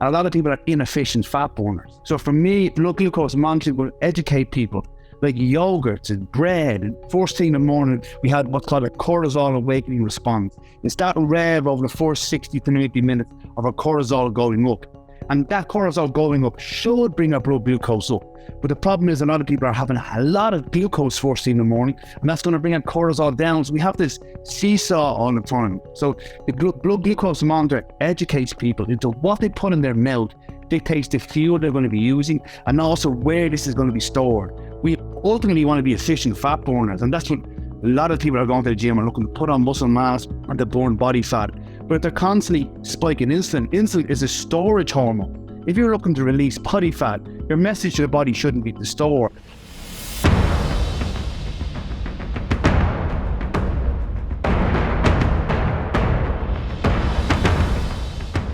And a lot of people are inefficient fat burners. So for me, blood glucose monitoring will educate people, like yogurts and bread. And first thing in the morning, we had what's called a cortisol awakening response. It's that rev over the first 60 to 90 minutes of our cortisol going up. And that cortisol going up should bring our blood glucose up. But the problem is a lot of people are having a lot of glucose first thing in the morning, and that's going to bring our cortisol down. So we have this seesaw all the time. So the blood glucose monitor educates people into what they put in their mouth, dictates the fuel they're going to be using, and also where this is going to be stored. We ultimately want to be efficient fat burners, and that's what a lot of people are going to the gym and looking to put on muscle mass and to burn body fat. But if they're constantly spiking insulin is a storage hormone. If you're looking to release body fat, your message to the body shouldn't be to store.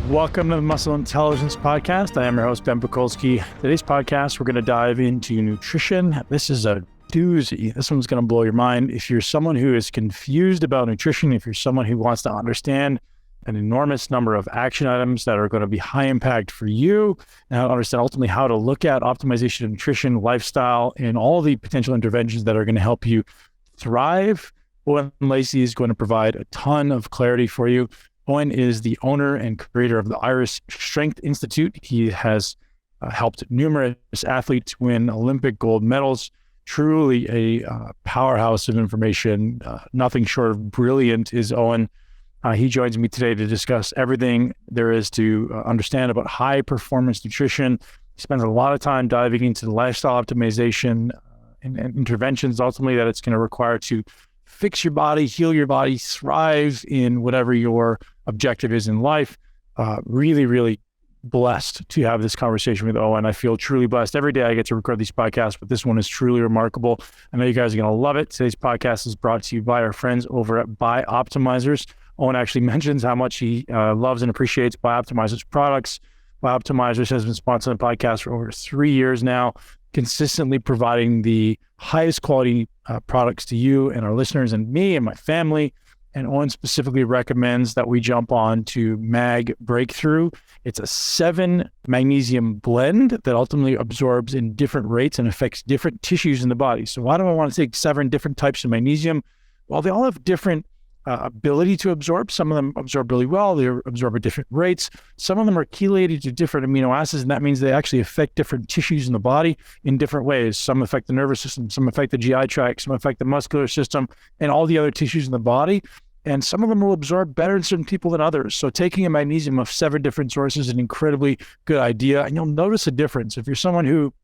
Welcome to the Muscle Intelligence Podcast. I am your host, Ben Pakulski. Today's podcast, we're going to dive into nutrition. This is a doozy. This one's going to blow your mind. If you're someone who is confused about nutrition, if you're someone who wants to understand an enormous number of action items that are going to be high impact for you, and how to understand ultimately how to look at optimization of nutrition, lifestyle, and all the potential interventions that are going to help you thrive, Eoin Lacey is going to provide a ton of clarity for you. Eoin is the owner and creator of the Irish Strength Institute. He has helped numerous athletes win Olympic gold medals. Truly a powerhouse of information. Nothing short of brilliant is Eoin. He joins me today to discuss everything there is to understand about high performance nutrition. He spends a lot of time diving into the lifestyle optimization and interventions ultimately that it's going to require to fix your body, heal your body, thrive in whatever your objective is in life. Really, really blessed to have this conversation with Eoin. I feel truly blessed. Every day I get to record these podcasts, but this one is truly remarkable. I know you guys are going to love it. Today's podcast is brought to you by our friends over at Bioptimizers. Eoin actually mentions how much he loves and appreciates Bioptimizers products. Bioptimizers has been sponsoring the podcast for over 3 years now, consistently providing the highest quality products to you and our listeners and me and my family. And Eoin specifically recommends that we jump on to Mag Breakthrough. It's a 7 magnesium blend that ultimately absorbs in different rates and affects different tissues in the body. So why do I want to take 7 different types of magnesium? Well, they all have different ability to absorb. Some of them absorb really well. They absorb at different rates. Some of them are chelated to different amino acids, and that means they actually affect different tissues in the body in different ways. Some affect the nervous system, some affect the GI tract, some affect the muscular system, and all the other tissues in the body. And some of them will absorb better in certain people than others. So taking a magnesium of 7 different sources is an incredibly good idea, and you'll notice a difference. If you're someone who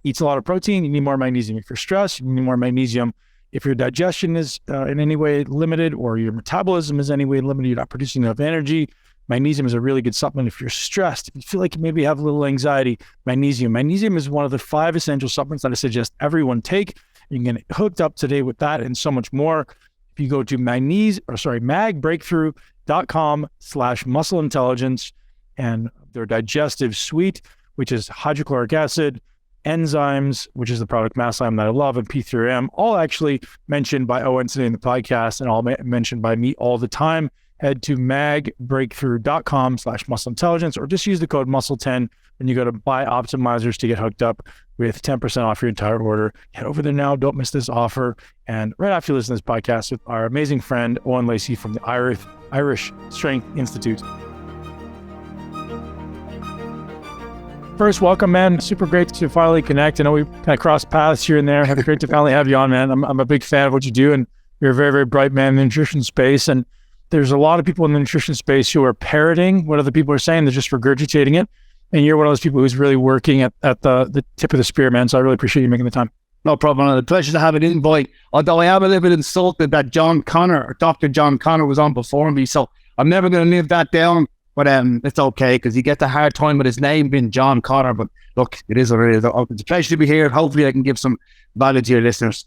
eats a lot of protein, you need more magnesium. If you're stressed, you need more magnesium. If your digestion is in any way limited, or your metabolism is in any way limited, you're not producing enough energy, magnesium is a really good supplement. If you're stressed, if you feel like you maybe have a little anxiety, magnesium is one of the 5 essential supplements that I suggest everyone take. You can get hooked up today with that and so much more. If you go to magbreakthrough.com/muscle intelligence, and their digestive suite, which is hydrochloric acid, enzymes, which is the product Mass Lime that I love, and P3M, all actually mentioned by Eoin today in the podcast, and all mentioned by me all the time. Head to magbreakthrough.com/muscle intelligence, or just use the code muscle10 when you go to Bioptimizers to get hooked up with 10% off your entire order. Head over there now. Don't miss this offer. And right after you listen to this podcast with our amazing friend, Eoin Lacey from the Irish Strength Institute. First, welcome, man. Super great to finally connect. I know we kind of crossed paths here and there. Great to finally have you on, man. I'm a big fan of what you do, and you're a very, very bright man in the nutrition space. And there's a lot of people in the nutrition space who are parroting what other people are saying. They're just regurgitating it. And you're one of those people who's really working at the tip of the spear, man. So I really appreciate you making the time. No problem. It's a pleasure to have an invite. Although I am a little bit insulted that Dr. John Connor was on before me. So I'm never going to live that down. But it's okay, because he gets a hard time with his name being John Connor. But look, it is what it is. It's a pleasure to be here. Hopefully I can give some value to your listeners.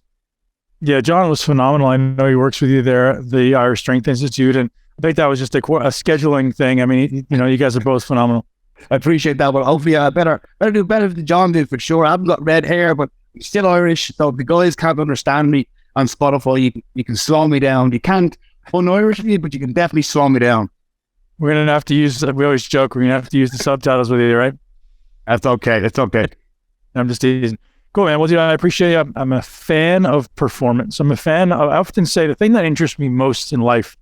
Yeah, John was phenomenal. I know he works with you there at the Irish Strength Institute. And I think that was just a scheduling thing. I mean, you guys are both phenomenal. I appreciate that. But hopefully I better do better than John did, for sure. I haven't got red hair, but I'm still Irish. So if the guys can't understand me on Spotify, you can slow me down. You can't un-Irish me, but you can definitely slow me down. We're going to have to use, we always joke, we're going to have to use the subtitles with you, right? That's okay. That's okay. I'm just teasing. Cool, man. Well, dude, I appreciate you. I'm a fan of performance. I often say the thing that interests me most in life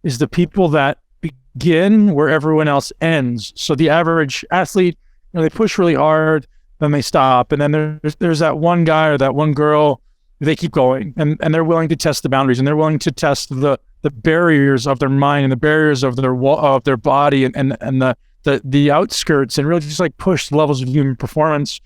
is the people that begin where everyone else ends. So the average athlete, they push really hard, then they stop. And then there's that one guy or that one girl, they keep going and they're willing to test the boundaries, and they're willing to test the barriers of their mind and the barriers of their body and the outskirts, and really just like push the levels of human performance.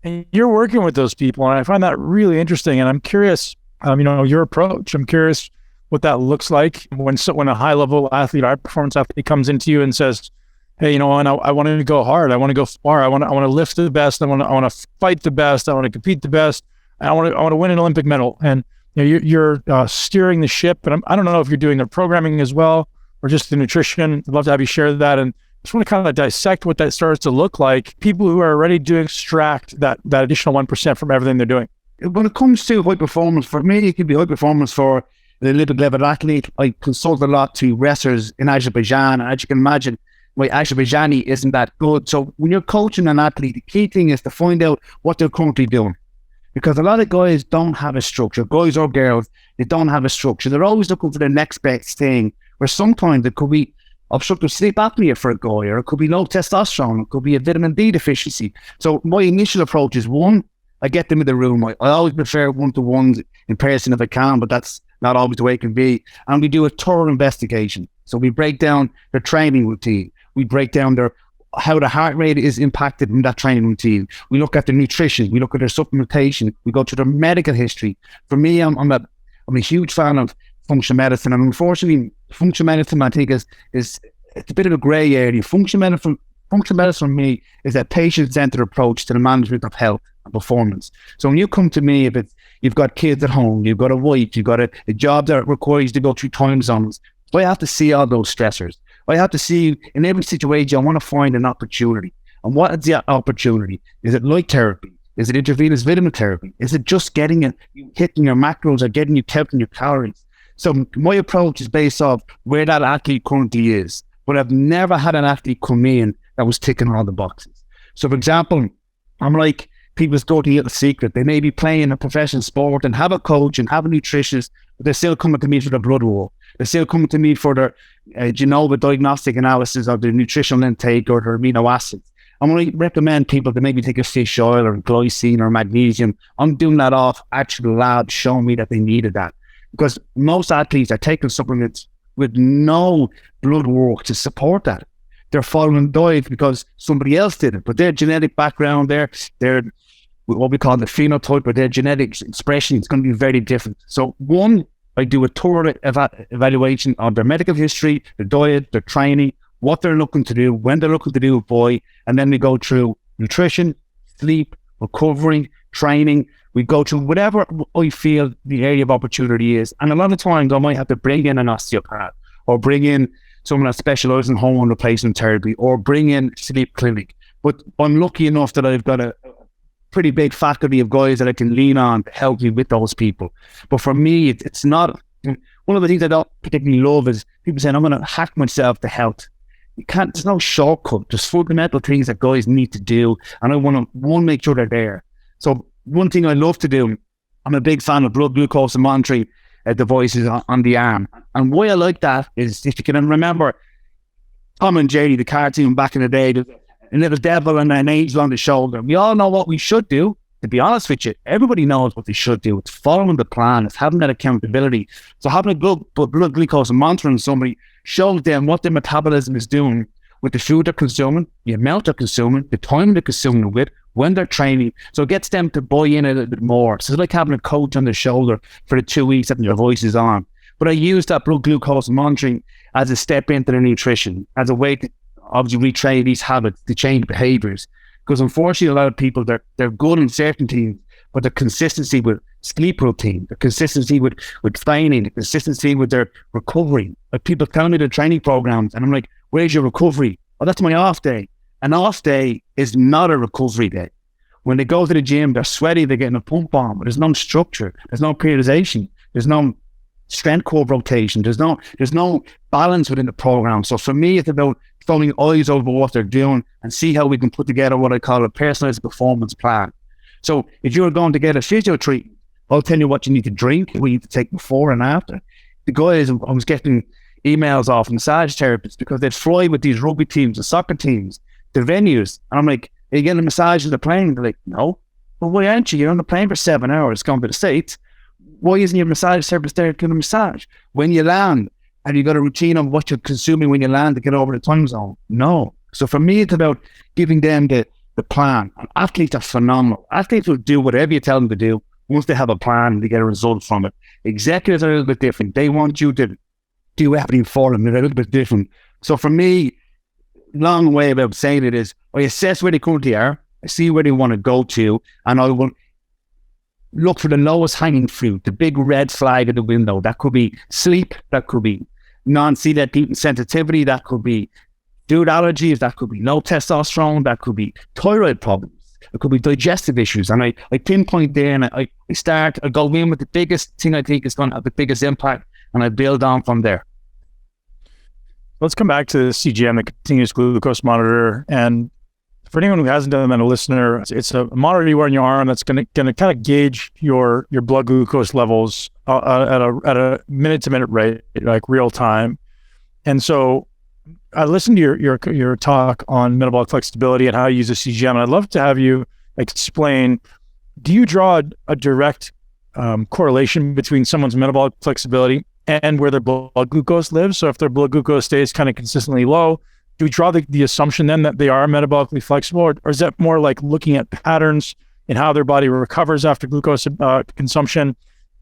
And you're working with those people, and I find that really interesting. And I'm curious, your approach. I'm curious what that looks like when a high level athlete, high performance athlete comes into you and says, "Hey, and I want to go hard. I want to go far. I want to lift the best. I want to fight the best. I want to compete the best. I want to win an Olympic medal." And you're steering the ship. And I don't know if you're doing the programming as well or just the nutrition. I'd love to have you share that. And just want to kind of dissect what that starts to look like. People who are ready to extract that additional 1% from everything they're doing. When it comes to high performance, for me, it could be high performance for the Olympic level athlete. I consult a lot to wrestlers in Azerbaijan, and as you can imagine, my Azerbaijani isn't that good. So when you're coaching an athlete, the key thing is to find out what they're currently doing. Because a lot of guys don't have a structure, guys or girls, they don't have a structure. They're always looking for the next best thing, where sometimes it could be obstructive sleep apnea for a guy, or it could be low testosterone, it could be a vitamin D deficiency. So my initial approach is, one, I get them in the room. I always prefer one-to-ones in person if I can, but that's not always the way it can be. And we do a thorough investigation. So we break down their training routine. We break down how the heart rate is impacted in that training routine. We look at their nutrition. We look at their supplementation. We go through their medical history. For me, I'm a huge fan of functional medicine, and unfortunately, functional medicine, I think, is it's a bit of a grey area. Functional medicine for me is a patient-centered approach to the management of health and performance. So when you come to me, if you've got kids at home, you've got a wife, you've got a job that requires you to go through time zones, so I have to see all those stressors. I have to see in every situation, I want to find an opportunity. And what is the opportunity? Is it light therapy? Is it intravenous vitamin therapy? Is it just hitting your macros or getting you counting your calories? So my approach is based off where that athlete currently is. But I've never had an athlete come in that was ticking all the boxes. So for example, I'm like people's dirty little secret. They may be playing a professional sport and have a coach and have a nutritionist, but they're still coming to me for their blood work. They're still coming to me for their Genova diagnostic analysis of their nutritional intake or their amino acids. I'm going to recommend people to maybe take a fish oil or glycine or magnesium. I'm doing that off actual labs showing me that they needed that. Because most athletes are taking supplements with no blood work to support that. They're following diet because somebody else did it, but their genetic background, their what we call the phenotype, or their genetic expression is going to be very different. So one, I do a thorough evaluation of their medical history, their diet, their training, what they're looking to do, when they're looking to do it by, and then we go through nutrition, sleep, recovery, training. We go through whatever I feel the area of opportunity is. And a lot of times I might have to bring in an osteopath, or bring in someone that specializes in hormone replacement therapy, or bring in sleep clinic. But I'm lucky enough that I've got a pretty big faculty of guys that I can lean on to help me with those people. But for me, it's not, one of the things I don't particularly love is people saying, I'm going to hack myself to health. You can't, there's no shortcut. There's fundamental things that guys need to do. And I want to make sure they're there. So one thing I love to do, I'm a big fan of blood glucose and monitoring devices on the arm. And why I like that is, if you can remember Tom and Jerry, the cartoon back in the day, a little devil and an angel on the shoulder. We all know what we should do. To be honest with you, everybody knows what they should do. It's following the plan. It's having that accountability. So having a blood glucose and monitoring somebody shows them what their metabolism is doing with the food they're consuming, the amount they're consuming, the time they're consuming it with, when they're training. So it gets them to buy in a little bit more. So it's like having a coach on their shoulder for the 2 weeks that your voice is on. But I use that blood glucose monitoring as a step into the nutrition, as a way to obviously retrain these habits, to change behaviors. Because unfortunately, a lot of people, they're good in certain things, but the consistency with sleep routine, the consistency with training, the consistency with their recovery. Like people tell me their training programs, and I'm like, where's your recovery? Oh, that's my off day. An off day is not a recovery day. When they go to the gym, they're sweaty, they're getting a pump on, but there's no structure, there's no periodization, there's no strength core rotation. There's no balance within the program. So for me, it's about throwing eyes over what they're doing and see how we can put together what I call a personalized performance plan. So if you're going to get a physio treatment, I'll tell you what you need to drink, what you need to take before and after. The guys, I was getting emails off massage therapists because they'd fly with these rugby teams and soccer teams to venues. And I'm like, are you getting a massage on the plane? They're like, no. Well, why aren't you? You're on the plane for 7 hours going to the States. Why isn't your massage therapist there to get a massage? When you land, have you got a routine of what you're consuming when you land to get over the time zone? No. So for me, it's about giving them the plan. And athletes are phenomenal. Athletes will do whatever you tell them to do once they have a plan and they get a result from it. Executives are a little bit different. They want you to do everything for them. They're a little bit different. So for me, long way about saying it is, I assess where they currently are, I see where they want to go to, and I will look for the lowest hanging fruit, the big red flag in the window. That could be sleep, that could be non-celiac gluten sensitivity, that could be food allergies, that could be low testosterone, that could be thyroid problems, it could be digestive issues. And I pinpoint there, and I go in with the biggest thing I think is going to have the biggest impact, and I build on from there. Let's come back to the CGM, the continuous glucose monitor. And for anyone who hasn't done that, and a listener, it's a monitor you wear on your arm that's going to kind of gauge your blood glucose levels at a minute to minute rate, like real time. And so I listened to your talk on metabolic flexibility and how you use a CGM. And I'd love to have you explain, do you draw a direct correlation between someone's metabolic flexibility and where their blood glucose lives? So if their blood glucose stays kind of consistently low, do we draw the assumption then that they are metabolically flexible, or is that more like looking at patterns in how their body recovers after glucose consumption?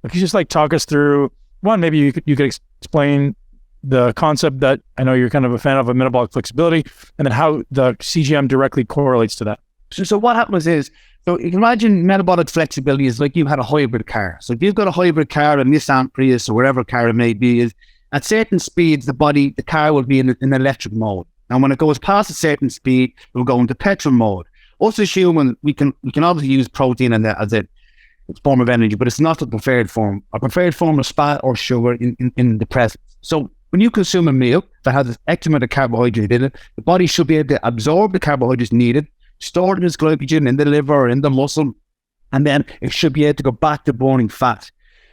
Could you just like talk us through one? Maybe you could explain the concept that I know you're kind of a fan of metabolic flexibility, and then how the CGM directly correlates to that. So what happens is, so you can imagine metabolic flexibility is like you had a hybrid car. So if you've got a hybrid car, a Nissan Prius or whatever car it may be, is at certain speeds, the car will be in electric mode. And when it goes past a certain speed, it will go into petrol mode. Us as humans, we can obviously use protein as a form of energy, but it's not the preferred form. A preferred form of fat or sugar in the present. So when you consume a meal that has X amount of carbohydrate in it, the body should be able to absorb the carbohydrates needed, store it as glycogen in the liver or in the muscle, and then it should be able to go back to burning fat.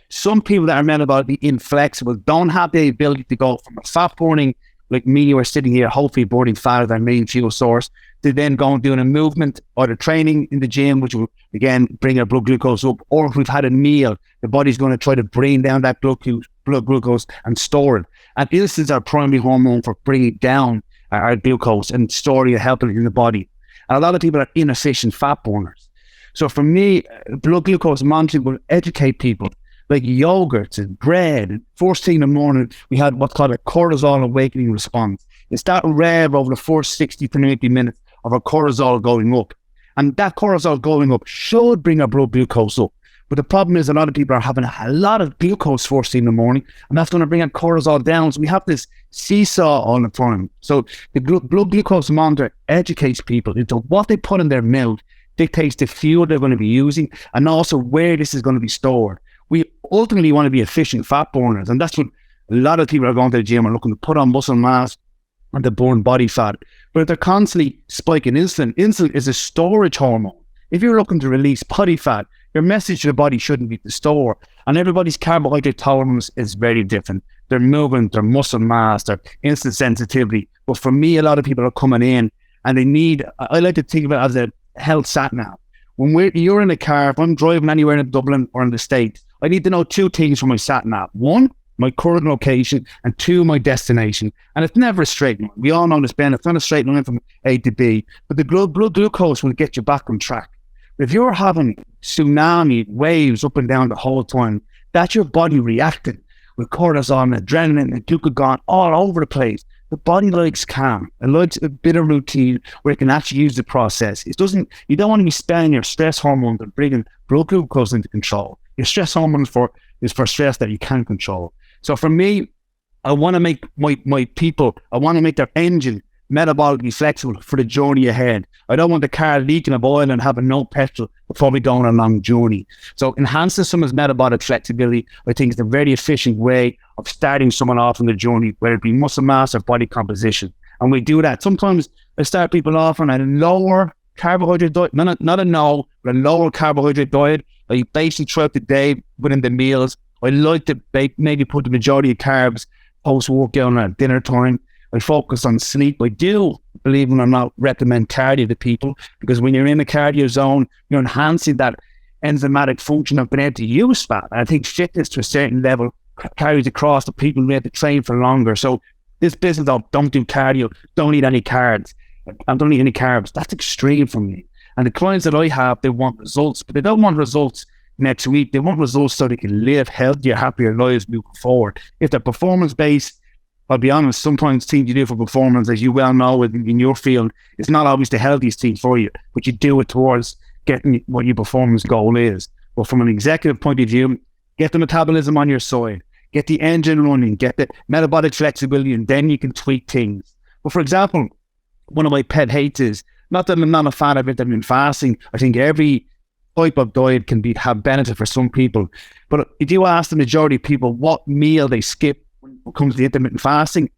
Some people that are metabolically inflexible don't have the ability to go from a fat burning, like me, who are sitting here, hopefully burning fat as our main fuel source, to then go and doing a movement or the training in the gym, which will again bring our blood glucose up. Or if we've had a meal, the body's going to try to bring down that blood glucose and store it. And insulin is our primary hormone for bringing down our glucose and storing it, helping it in the body. And a lot of people are inefficient fat burners. So for me, blood glucose monitoring will educate people, like yogurts and bread. And first thing in the morning, we had what's called a cortisol awakening response. It's that rev over the first 60 to 90 minutes of our cortisol going up. And that cortisol going up should bring our blood glucose up. But the problem is a lot of people are having a lot of glucose first thing in the morning, and that's going to bring our cortisol down. So we have this seesaw all the time. So the blood glucose monitor educates people into what they put in their milk, dictates the fuel they're going to be using, and also where this is going to be stored. We ultimately want to be efficient fat burners, and that's what a lot of people are going to the gym and looking to put on muscle mass and to burn body fat. But if they're constantly spiking insulin is a storage hormone. If you're looking to release body fat, your message to the body shouldn't be to store. And everybody's carbohydrate tolerance is very different. Their movement, their muscle mass, their insulin sensitivity. But for me, a lot of people are coming in and they need, I like to think of it as a health sat nav. When you're in a car, if I'm driving anywhere in Dublin or in the States, I need to know two things from my sat nav. One, my current location, and two, my destination. And it's never a straight line. We all know this, Ben. It's not a straight line from A to B, but the blood glucose will get you back on track. If you're having tsunami waves up and down the whole time, that's your body reacting with cortisol and adrenaline and glucagon all over the place. The body likes calm. It likes a bit of routine where it can actually use the process. You don't want to be spending your stress hormones and bringing blood glucose into control. Your stress hormones is for stress that you can't control. So for me, I want to make my people, I want to make their engine metabolically flexible for the journey ahead. I don't want the car leaking of oil and having no petrol before we go on a long journey. So enhancing someone's metabolic flexibility, I think, is a very efficient way of starting someone off on the journey, whether it be muscle mass or body composition. And we do that. Sometimes I start people off on a lower carbohydrate diet, not a no, but a lower carbohydrate diet. I basically throughout the day, within the meals, I like to maybe put the majority of carbs post-workout at dinner time. I focus on sleep. I do, believe it or not, recommend cardio to people, because when you're in a cardio zone, you're enhancing that enzymatic function of being able to use fat. And I think fitness to a certain level carries across to people who have to train for longer. So this business of don't do cardio, don't eat any carbs, and don't eat any carbs, that's extreme for me. And the clients that I have, they want results, but they don't want results next week. They want results so they can live healthier, happier lives moving forward. If they're performance-based, I'll be honest, sometimes things you do for performance, as you well know in your field, it's not always the healthiest thing for you, but you do it towards getting what your performance goal is. But from an executive point of view, get the metabolism on your side, get the engine running, get the metabolic flexibility, and then you can tweak things. But for example, one of my pet hates is, not that I'm not a fan of intermittent fasting. I think every type of diet can have benefit for some people. But if you ask the majority of people what meal they skip when it comes to intermittent fasting,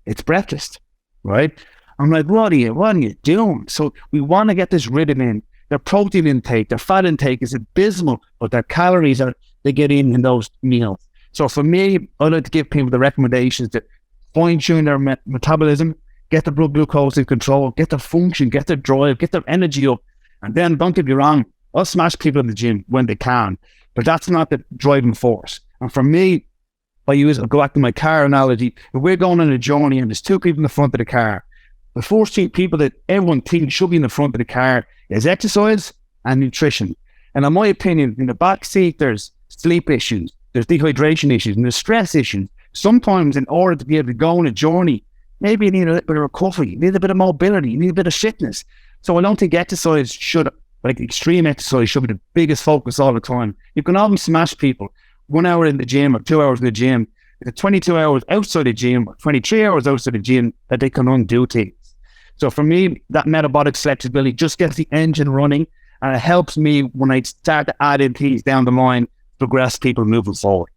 it's breakfast, right? I'm like, what are you doing? So we want to get this rhythm in. Their protein intake, their fat intake is abysmal, but their calories they get in those meals. So for me, I like to give people the recommendations to fine-tune their metabolism, get the blood glucose in control, get their function, get their drive, get their energy up. And then, don't get me wrong, I'll smash people in the gym when they can, but that's not the driving force. And for me, I'll go back to my car analogy. If we're going on a journey and there's two people in the front of the car, the first two people that everyone thinks should be in the front of the car is exercise and nutrition. And in my opinion, in the back seat, there's sleep issues, there's dehydration issues, and there's stress issues. Sometimes in order to be able to go on a journey, maybe you need a little bit of recovery, you need a bit of mobility, you need a bit of fitness. So I don't think exercise extreme exercise should be the biggest focus all the time. You can always smash people 1 hour in the gym or 2 hours in the gym. It's 22 hours outside the gym or 23 hours outside the gym that they can undo things. So for me, that metabolic flexibility just gets the engine running, and it helps me when I start to add in things down the line, progress people moving forward.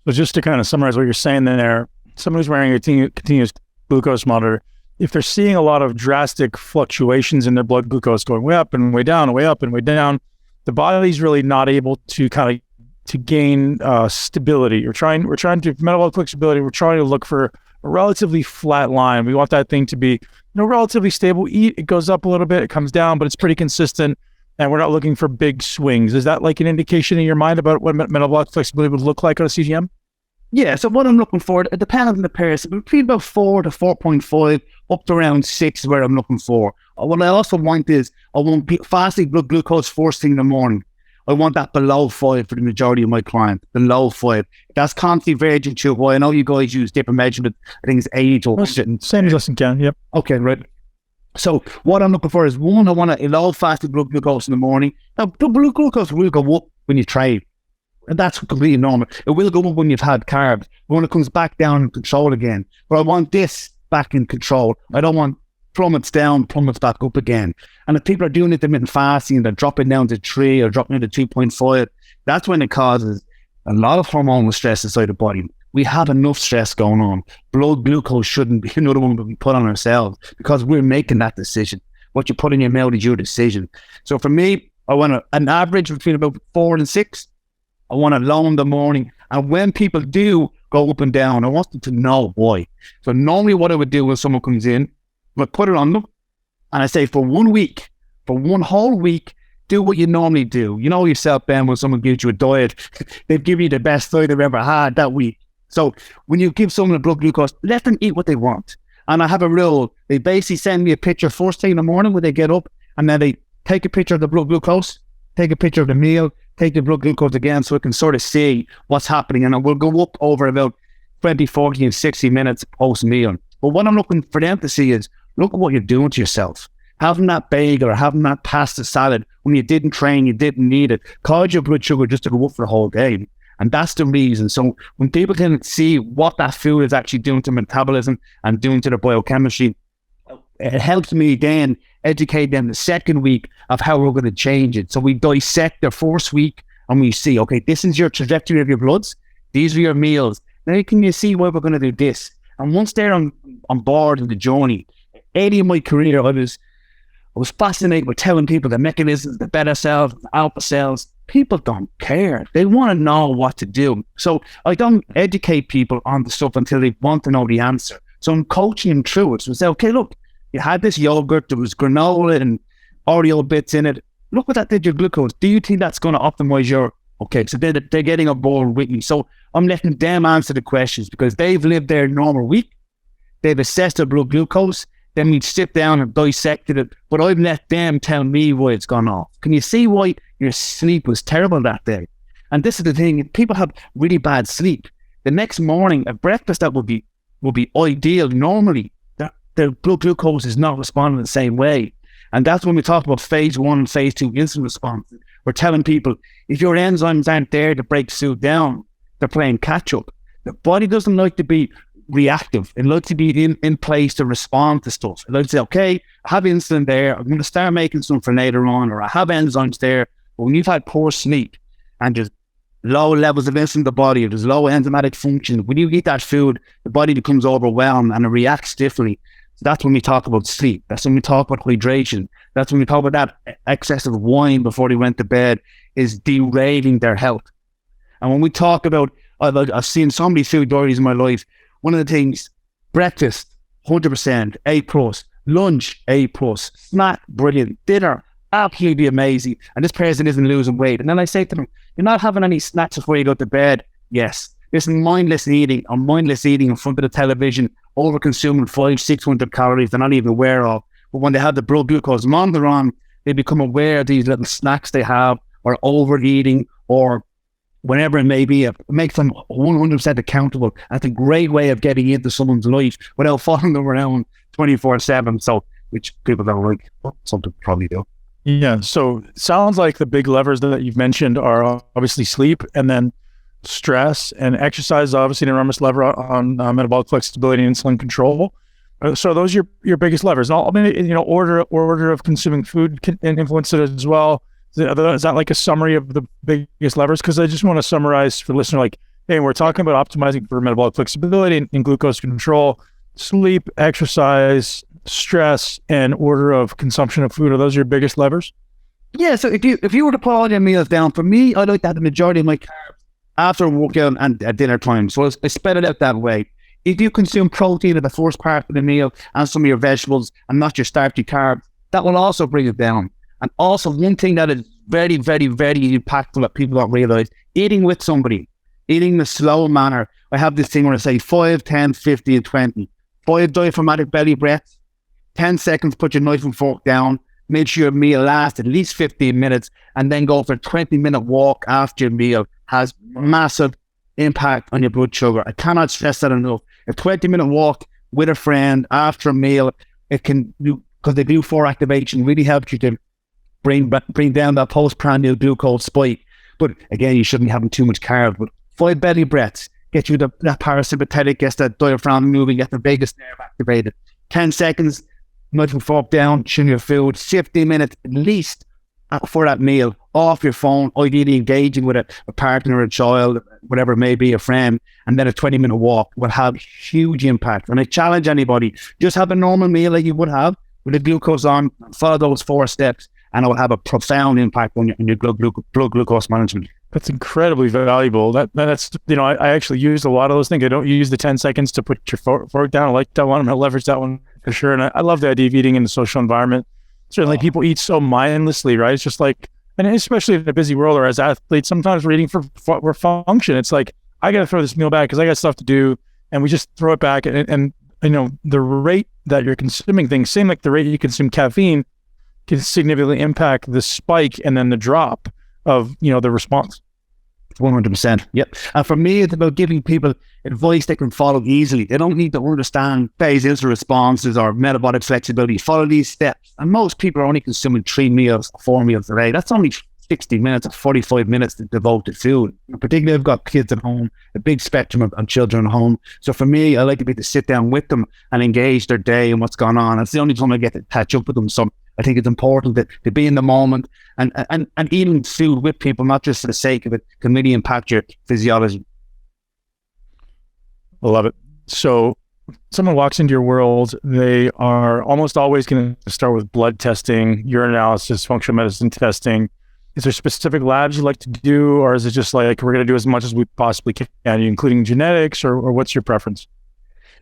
So just to kind of summarize what you're saying there, someone who's wearing a continuous glucose monitor, if they're seeing a lot of drastic fluctuations in their blood glucose going way up and way down, way up and way down, the body's really not able to to gain stability. We're trying to metabolic flexibility. We're trying to look for a relatively flat line. We want that thing to be relatively stable. It goes up a little bit, it comes down, but it's pretty consistent. And we're not looking for big swings. Is that like an indication in your mind about what metabolic flexibility would look like on a CGM? Yeah, so what I'm looking for, it depends on the person, between about 4 to 4.5 up to around 6 is where I'm looking for. What I also want is, I want fasting blood glucose first thing in the morning. I want that below 5 for the majority of my clients, below 5. That's constantly verging too high. I know you guys use different measurements. I think it's 80 or something. Same as us in Canada, yep. Okay, right. So what I'm looking for is, one, I want a low fasted blood glucose in the morning. Now, blood glucose will go up when you train. And that's completely normal. It will go up when you've had carbs. But when it comes back down in control again. But I want this back in control. I don't want plummets down, plummets back up again. And if people are doing intermittent fasting and they're dropping down to 3 or dropping down to 2.5, that's when it causes a lot of hormonal stress inside the body. We have enough stress going on. Blood glucose shouldn't be another one that we put on ourselves, because we're making that decision. What you put in your mouth is your decision. So for me, I want an average between about 4 and 6. I want it low in the morning. And when people do go up and down, I want them to know why. So normally what I would do when someone comes in, I put it on them and I say, for 1 week, for 1 whole week, do what you normally do. You know yourself, Ben, when someone gives you a diet, they've given you the best diet they've ever had that week. So when you give someone a blood glucose, let them eat what they want. And I have a rule. They basically send me a picture first thing in the morning when they get up, and then they take a picture of the blood glucose, take a picture of the meal, take the blood glucose again, so I can sort of see what's happening. And it will go up over about 20, 40 and 60 minutes post-meal. But what I'm looking for them to see is, look at what you're doing to yourself. Having that bagel or having that pasta salad when you didn't train, you didn't need it, caused your blood sugar just to go up for the whole day. And that's the reason. So when people can see what that food is actually doing to metabolism and doing to their biochemistry, it helps me then educate them the second week of how we're going to change it. So we dissect their first week and we see, okay, this is your trajectory of your bloods. These are your meals. Now can you see why we're going to do this? And once they're on board in the journey, early in my career, I was fascinated with telling people the mechanisms, the beta cells, the alpha cells. People don't care. They want to know what to do. So I don't educate people on the stuff until they want to know the answer. So I'm coaching them through it. So I say, okay, look, you had this yogurt, there was granola and Oreo bits in it. Look what that did to your glucose. Do you think that's going to optimize your... Okay, so they're getting on board with me. So I'm letting them answer the questions because they've lived their normal week. They've assessed their blood glucose. Then we sit down and dissected it. But I've let them tell me why it's gone off. Can you see why your sleep was terrible that day? And this is the thing. If people have really bad sleep, the next morning, a breakfast that would be ideal normally, their blood glucose is not responding the same way. And that's when we talk about phase 1 and phase 2 insulin response. We're telling people, if your enzymes aren't there to break food down, they're playing catch up. The body doesn't like to be reactive. It likes to be in place to respond to stuff. It likes to say, okay, I have insulin there. I'm going to start making some for later on, or I have enzymes there. But when you've had poor sleep and there's low levels of insulin in the body, or there's low enzymatic function, when you eat that food, the body becomes overwhelmed and it reacts differently. So that's when we talk about sleep. That's when we talk about hydration. That's when we talk about that excessive wine before they went to bed is derailing their health. And when we talk about, I've seen so many food diaries in my life. One of the things, breakfast, 100%, A+, lunch, A+, snack, brilliant, dinner, absolutely amazing. And this person isn't losing weight. And then I say to them, you're not having any snacks before you go to bed? Yes. This is mindless eating in front of the television, over consuming 500-600 calories they're not even aware of. But when they have the blood glucose monitor on, they become aware of these little snacks they have, or overeating, or whenever it may be. It makes them 100% accountable. That's a great way of getting into someone's life without following them around 24/7. So, which people don't like, something probably do. Yeah. So it sounds like the big levers that you've mentioned are obviously sleep, and then stress, and exercise is obviously an enormous lever on metabolic flexibility and insulin control. So those are your biggest levers. And order of consuming food can influence it as well. Is that like a summary of the biggest levers? Because I just want to summarize for the listener, like, hey, we're talking about optimizing for metabolic flexibility and glucose control, sleep, exercise, stress, and order of consumption of food. Are those your biggest levers? Yeah, so if you were to put all your meals down, for me, I like to have the majority of my carbs after workout and at dinner time. So I spread it out that way. If you consume protein at the first part of the meal and some of your vegetables and not your starchy carbs, that will also bring it down. And also one thing that is very, very, very impactful that people don't realize, eating with somebody, eating in a slow manner. I have this thing where I say 5, 10, 50, and 20. 5 diaphragmatic belly breaths, 10 seconds, put your knife and fork down, make sure your meal lasts at least 15 minutes, and then go for a 20-minute walk after your meal. Has massive impact on your blood sugar. I cannot stress that enough. A 20-minute walk with a friend after a meal, it can do, because the GLU4 activation really helps you to bring down that postprandial glucose spike. But again, you shouldn't be having too much carbs. But 5 belly breaths get you that parasympathetic, gets that diaphragm moving, get the vagus nerve activated. 10 seconds, knife and fork down, chew your food. 15 minutes at least for that meal, off your phone, ideally engaging with a partner, a child, whatever it may be, a friend, and then a 20-minute walk will have huge impact. And I challenge anybody, just have a normal meal like you would have with the glucose on, follow those 4 steps, and it will have a profound impact on your blood glucose management. That's incredibly valuable. That's I actually use a lot of those things. I don't use the 10 seconds to put your fork down. I like that one. I'm going to leverage that one for sure. And I love the idea of eating in the social environment. Certainly people eat so mindlessly, right? It's just like, and especially in a busy world or as athletes, sometimes we're eating for function. It's like, I got to throw this meal back because I got stuff to do. And we just throw it back. And the rate that you're consuming things, same like the rate you consume caffeine, can significantly impact the spike and then the drop of, the response. 100%. Yep. And for me, it's about giving people advice they can follow easily. They don't need to understand phase insulin responses or metabolic flexibility. Follow these steps. And most people are only consuming 3 meals, 4 meals a day. That's only 60 minutes or 45 minutes to devote to food. Particularly, I've got kids at home, a big spectrum of children at home. So for me, I like to be able to sit down with them and engage their day and what's going on. It's the only time I get to catch up with them. So I think it's important to be in the moment and eating food with people, not just for the sake of it, can really impact your physiology. I love it. So someone walks into your world, they are almost always going to start with blood testing, urine analysis, functional medicine testing. Is there specific labs you like to do, or is it just like we're going to do as much as we possibly can, including genetics, or what's your preference?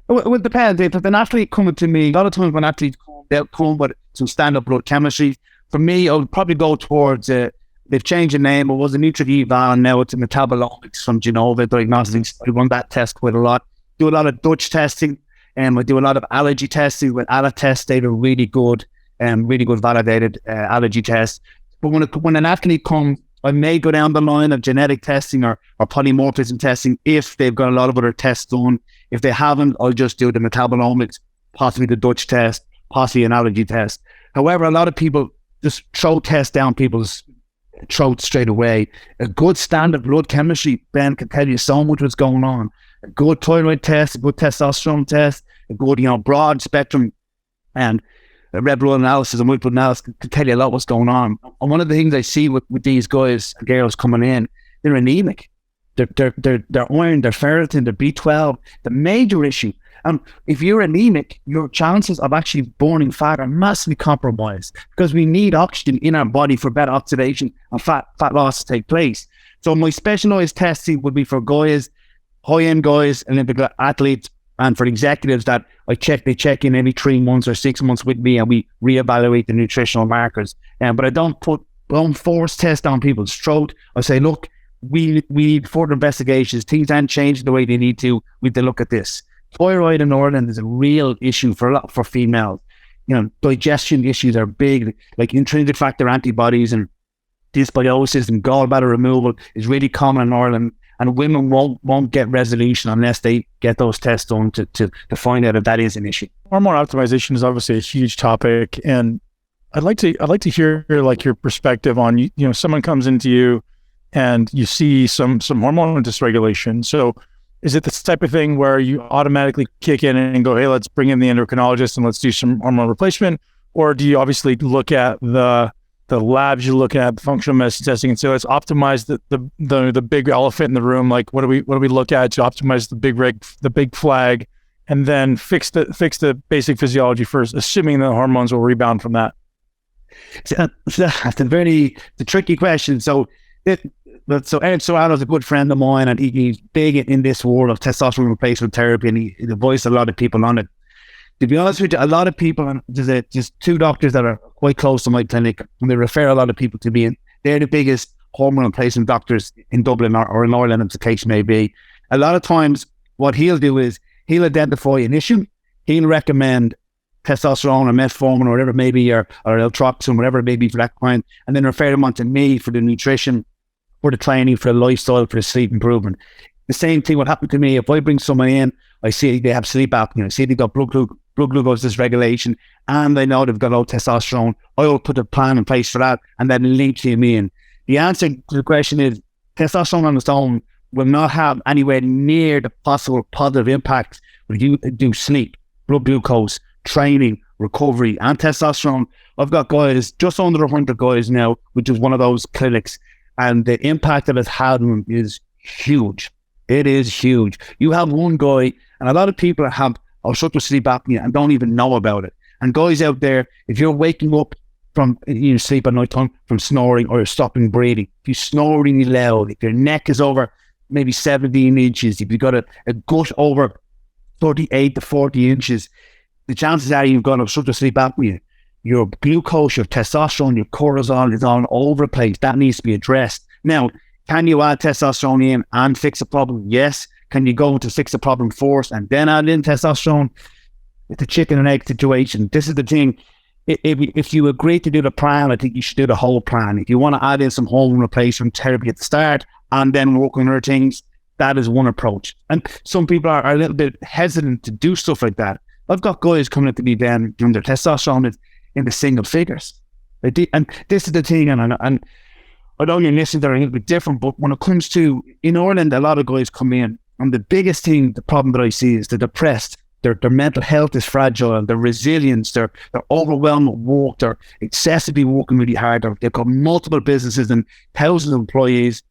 Well, it depends. If an athlete coming to me, a lot of times when athletes come, they'll come with some stand-up blood chemistry. For me, I would probably go towards, they've changed the name. It was a Nutrival, and now it's a Metabolic from Genova Diagnostics. I run that test quite a lot. Do a lot of Dutch testing, and I do a lot of allergy testing with ALA tests. They're really good validated allergy tests. But when an athlete comes, I may go down the line of genetic testing or polymorphism testing if they've got a lot of other tests done. If they haven't, I'll just do the metabolomics, possibly the Dutch test, possibly an allergy test. However, a lot of people just throw tests down people's throats straight away. A good standard blood chemistry, Ben, can tell you so much what's going on. A good thyroid test, a good testosterone test, a good, broad spectrum and red blood analysis and white blood analysis can tell you a lot what's going on. And one of the things I see with these guys and girls coming in, they're anemic. They're iron, they're ferritin, they're B12. The major issue, if you're anemic, your chances of actually burning fat are massively compromised because we need oxygen in our body for better oxidation and fat loss to take place. So my specialized testing would be for guys, high-end guys, Olympic athletes, and for executives that they check in every 3 months or 6 months with me and we reevaluate the nutritional markers. But I don't force test on people's throat. I say, look, we need further investigations. Things aren't changing the way they need to. We have to look at this. Thyroid in Ireland is a real issue for females. Digestion issues are big, like intrinsic factor antibodies and dysbiosis and gallbladder removal is really common in Ireland. And women won't get resolution unless they get those tests done to find out if that is an issue. Hormone optimization is obviously a huge topic, and I'd like to hear like your perspective on someone comes into you and you see some hormone dysregulation. So is it this type of thing where you automatically kick in and go, hey, let's bring in the endocrinologist and let's do some hormone replacement, or do you obviously look at the labs you look at, functional medicine testing, and so let's optimize the big elephant in the room. Like what do we look at to optimize the big flag, and then fix the basic physiology first, assuming the hormones will rebound from that? That's the tricky question. So Ed Serrano's a good friend of mine, and he's big in this world of testosterone replacement therapy, and he advises a lot of people on it. To be honest with you, a lot of people, and there's just 2 doctors that are quite close to my clinic, and they refer a lot of people to me, and they're the biggest hormone replacement doctors in Dublin or in Ireland, as the case may be. A lot of times, what he'll do is he'll identify an issue, he'll recommend testosterone or metformin or whatever it may be, or L-troxin, whatever it may be for that client, and then refer them on to me for the nutrition, for the training, for the lifestyle, for the sleep improvement. The same thing would happen to me if I bring someone in, I see they have sleep apnea, I see they've got blood glucose dysregulation, and I know they've got low testosterone. I will put a plan in place for that and then link them in. The answer to the question is testosterone on its own will not have anywhere near the possible positive impact when you do sleep, blood glucose, training, recovery, and testosterone. I've got guys, just under 100 guys now, which is one of those clinics, and the impact that it's had on them is huge. It is huge. You have one guy, and a lot of people have obstructive sleep apnea and don't even know about it. And guys out there, if you're waking up from sleep at night time from snoring, or you're stopping breathing, if you're snoring loud, if your neck is over maybe 17 inches, if you've got a gut over 38 to 40 inches, the chances are you've got obstructive sleep apnea. Your glucose, your testosterone, your cortisol is all over the place. That needs to be addressed. Now, can you add testosterone in and fix a problem? Yes. Can you go to fix the problem first and then add in testosterone? It's a chicken and egg situation. This is the thing. If you agree to do the plan, I think you should do the whole plan. If you want to add in some hormone replacement therapy at the start and then work on other things, that is one approach. And some people are a little bit hesitant to do stuff like that. I've got guys coming up to me then doing their testosterone in the single figures. And this is the thing, and I know your listeners are a little bit different, but when it comes to, in Ireland, a lot of guys come in, and the biggest thing, the problem that I see is they're depressed. Their mental health is fragile, their resilience, they're overwhelmed with work, they're excessively working really hard, they've got multiple businesses and thousands of employees,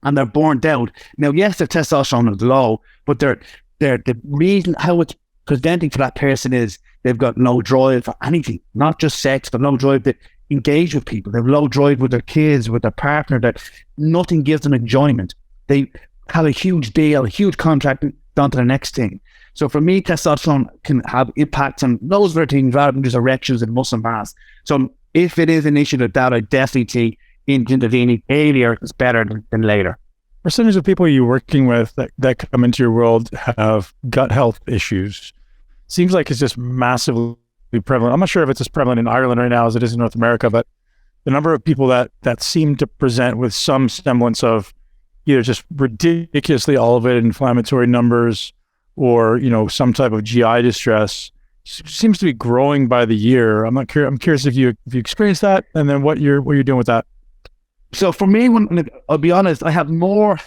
and they're burnt out. Now, yes, their testosterone is low, but the reason how it's presenting for that person is they've got no drive for anything, not just sex, but no drive to engage with people. They have low drive with their kids, with their partner, that nothing gives them enjoyment. They have a huge deal, a huge contract, down to the next thing. So for me, testosterone can have impacts on those other things rather than just erections and muscle mass. So if it is an issue that I definitely think intervening earlier is better than later. Percentage of people you're working with that come into your world have gut health issues. Seems like it's just massively prevalent. I'm not sure if it's as prevalent in Ireland right now as it is in North America, but the number of people that seem to present with some semblance of either just ridiculously elevated inflammatory numbers or, some type of GI distress seems to be growing by the year. I'm curious if you experienced that, and then what you're doing with that. So for me, when I'll be honest, I have more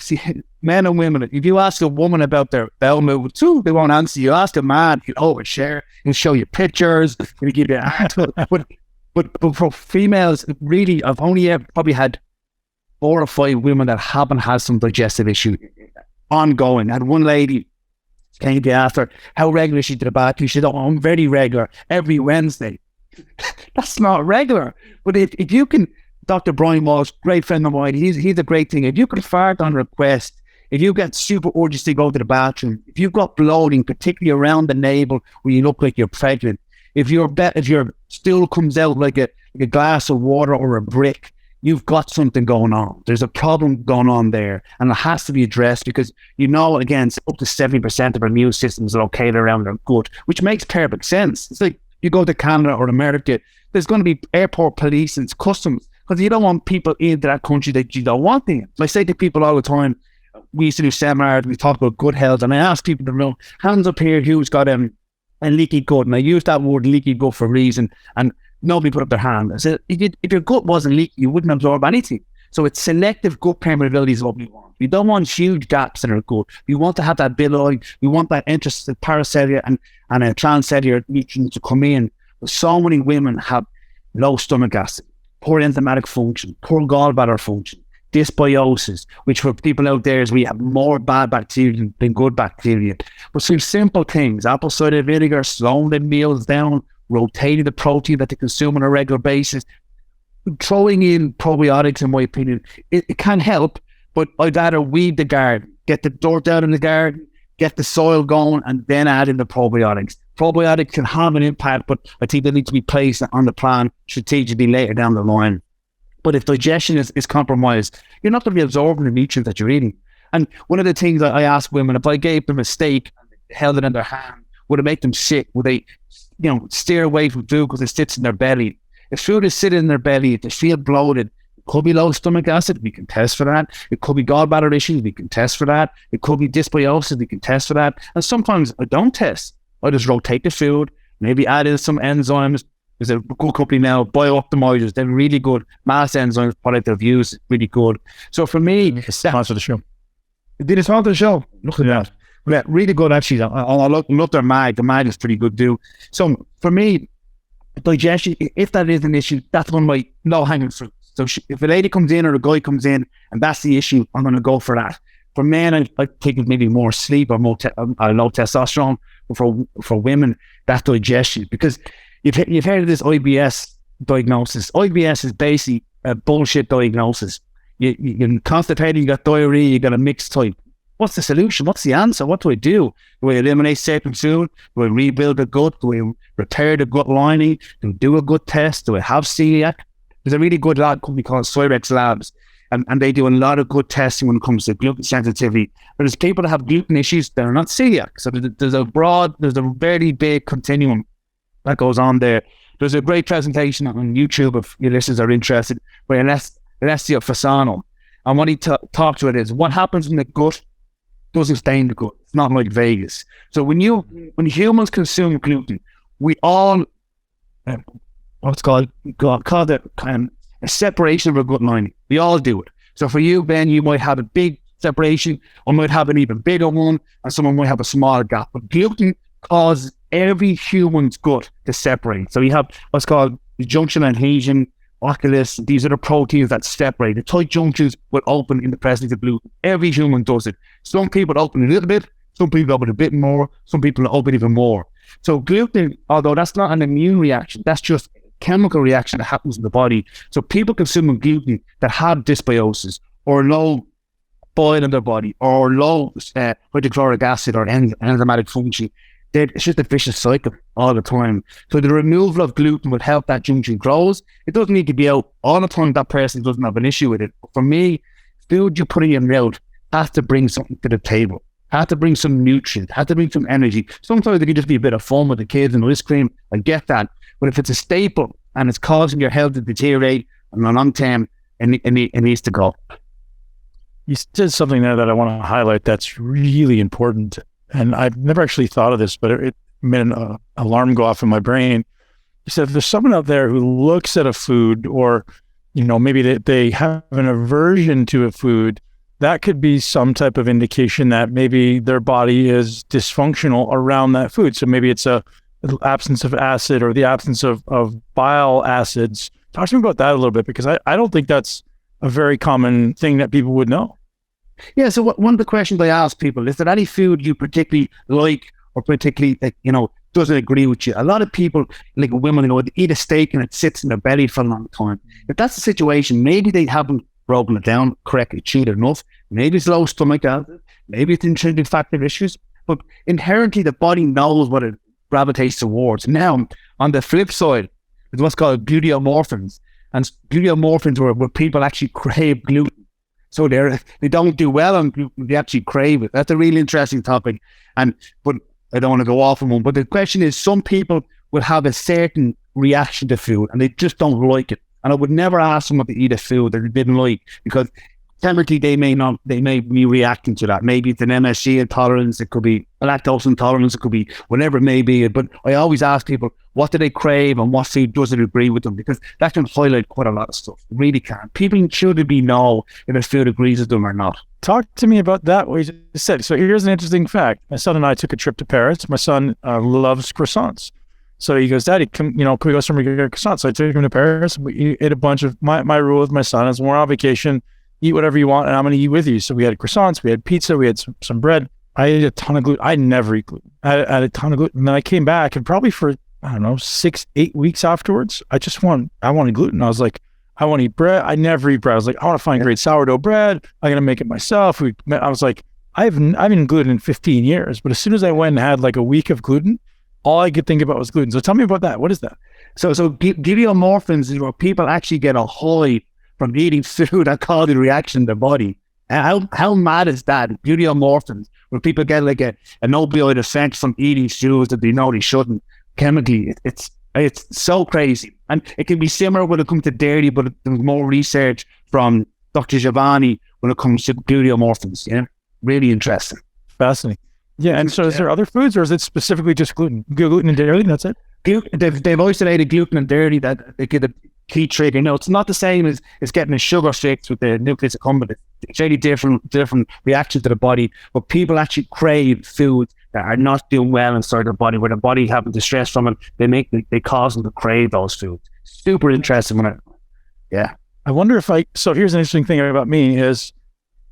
men and women. If you ask a woman about their bowel movement, too, they won't answer. You ask a man, he'll overshare, he'll show you pictures, he'll give you an article. But for females, really, I've only ever probably had 4 or 5 women that haven't had some digestive issue ongoing. I had one lady came to ask her how regular she did the bathroom. She said, "Oh, I'm very regular, every Wednesday." That's not regular. But if you can, Dr. Brian Walsh, great friend of mine, he's a great thing. If you can fart on request, if you get super urges to go to the bathroom, if you've got bloating, particularly around the navel where you look like you're pregnant, if your stool comes out like a glass of water or a brick, you've got something going on. There's a problem going on there, and it has to be addressed because, again, up to 70% of our immune system is located around our gut, which makes perfect sense. It's like you go to Canada or America, there's going to be airport police and customs because you don't want people into that country that you don't want in. I say to people all the time, we used to do seminars, we talk about gut health, and I ask people to know, hands up here who's got a leaky gut, and I use that word leaky gut for a reason, and nobody put up their hand. I said, if your gut wasn't leaky, you wouldn't absorb anything. So it's selective gut permeability is what we want. We don't want huge gaps in our gut. We want to have that villi. We want that interested paracellular and a transcellular nutrients to come in. But so many women have low stomach acid, poor enzymatic function, poor gallbladder function, dysbiosis, which for people out there is we have more bad bacteria than good bacteria. But some simple things, apple cider vinegar, slowing the meals down, rotating the protein that they consume on a regular basis, throwing in probiotics, in my opinion, it can help, but I'd rather weed the garden, get the dirt out in the garden, get the soil going, and then add in the probiotics. Probiotics can have an impact, but I think they need to be placed on the plan strategically later down the line. But if digestion is compromised, you're not going to be absorbing the nutrients that you're eating. And one of the things I ask women, if I gave them a steak and held it in their hand, would it make them sick? Would they steer away from food because it sits in their belly? If food is sitting in their belly, if they feel bloated, it could be low stomach acid, we can test for that. It could be gallbladder issues, we can test for that. It could be dysbiosis, we can test for that. And sometimes I don't test. I just rotate the food, maybe add in some enzymes. There's a good company now, Biooptimizers. They're really good. Mass enzymes product they've used, really good. So for me, sponsor the show. Did it sponsor the show? Look at that. Yeah, really good actually. I love their mag. The mag is pretty good too. So for me, digestion, if that is an issue, that's one of my low-hanging fruit. So if a lady comes in or a guy comes in and that's the issue, I'm going to go for that. For men, I think it's maybe more sleep or more low testosterone. But for women, that's digestion. Because you've heard of this IBS diagnosis. IBS is basically a bullshit diagnosis. You're constipated, you got diarrhea, you got a mixed type. What's the solution? What's the answer? What do I do? Do I eliminate saline food? Do I rebuild the gut? Do I repair the gut lining? Do I do a gut test? Do I have celiac? There's a really good lab company called Cyrex Labs, and they do a lot of good testing when it comes to gluten sensitivity. But there's people that have gluten issues that are not celiac. So there's a very big continuum that goes on there. There's a great presentation on YouTube if your listeners are interested by Alessio Fasano. And what he talks about is what happens in the gut doesn't stay in the gut. It's not like Vegas. So when humans consume gluten, we all what's called a separation of our gut lining. We all do it. So for you, Ben, you might have a big separation, or might have an even bigger one, and someone might have a smaller gap. But gluten causes every human's gut to separate. So you have what's called the junction adhesion, oculus. These are the proteins that separate. The tight junctions will open in the presence of gluten. Every human does it. Some people open a little bit, some people open a bit more, some people open even more. So gluten, although that's not an immune reaction, that's just a chemical reaction that happens in the body. So people consuming gluten that have dysbiosis or low bile in their body or low hydrochloric acid or enzymatic function, it's just a vicious cycle all the time. So the removal of gluten will help that junction grows. It doesn't need to be out all the time. That person doesn't have an issue with it. But for me, food you put in your mouth has to bring something to the table. Has to bring some nutrients. Has to bring some energy. Sometimes it can just be a bit of fun with the kids and ice cream. I get that. But if it's a staple and it's causing your health to deteriorate on a long term, it needs to go. You said something there that I want to highlight that's really important. And I've never actually thought of this, but it made an alarm go off in my brain. You said if there's someone out there who looks at a food or, maybe they have an aversion to a food, that could be some type of indication that maybe their body is dysfunctional around that food. So maybe it's the absence of acid or the absence of bile acids. Talk to me about that a little bit, because I don't think that's a very common thing that people would know. Yeah, so one of the questions I ask people is there any food you particularly like or particularly, doesn't agree with you? A lot of people, like women, they eat a steak and it sits in their belly for a long time. If that's the situation, maybe they haven't broken it down correctly, chewed enough. Maybe it's low stomach acid. Maybe it's intrinsic factor issues. But inherently, the body knows what it gravitates towards. Now, on the flip side, it's what's called gluteomorphins. And gluteomorphins where people actually crave gluten. So they don't do well on gluten, they actually crave it. That's a really interesting topic. But I don't want to go off on one. But the question is, some people will have a certain reaction to food and they just don't like it. And I would never ask them to eat a food that they didn't like, because chemically they may be reacting to that. Maybe it's an MSG intolerance, it could be a lactose intolerance, it could be whatever it may be. But I always ask people, what do they crave and what food doesn't agree with them? Because that can highlight quite a lot of stuff. It really can. People should be know if a food agrees with them or not. Talk to me about that, what you just said. So here's an interesting fact. My son and I took a trip to Paris. My son loves croissants. So he goes, Daddy, can we go somewhere to get croissants? So I took him to Paris. We ate a bunch of, my rule with my son is when we're on vacation, eat whatever you want and I'm going to eat with you. So we had croissants, we had pizza, we had some bread. I ate a ton of gluten. I never eat gluten. I had a ton of gluten. And then I came back and probably for, 6-8 weeks afterwards, I wanted gluten. I was like, I want to eat bread. I never eat bread. I was like, I want to find great sourdough bread. I'm going to make it myself. I was like, I've been gluten in 15 years, but as soon as I went and had like a week of gluten, all I could think about was gluten. So tell me about that. What is that? So gluteomorphins is where people actually get a high from eating food that causes a reaction in their body. And how mad is that? Gluteomorphins, where people get like an opioid effect from eating foods that they know they shouldn't. Chemically, it's so crazy. And it can be similar when it comes to dairy, but there's more research from Dr. Giovanni when it comes to gluteomorphins. Yeah, really interesting. Fascinating. Yeah, and so is there other foods, or is it specifically just gluten? Gluten and dairy, that's it? They've isolated gluten and dairy that they get a key trigger. It's not the same as getting a sugar fix with the nucleus accumbens. It's really different reactions to the body. But people actually crave foods that are not doing well inside their body, where the body having distress from it, they cause them to crave those foods. Super interesting. Yeah. I wonder so here's an interesting thing about me is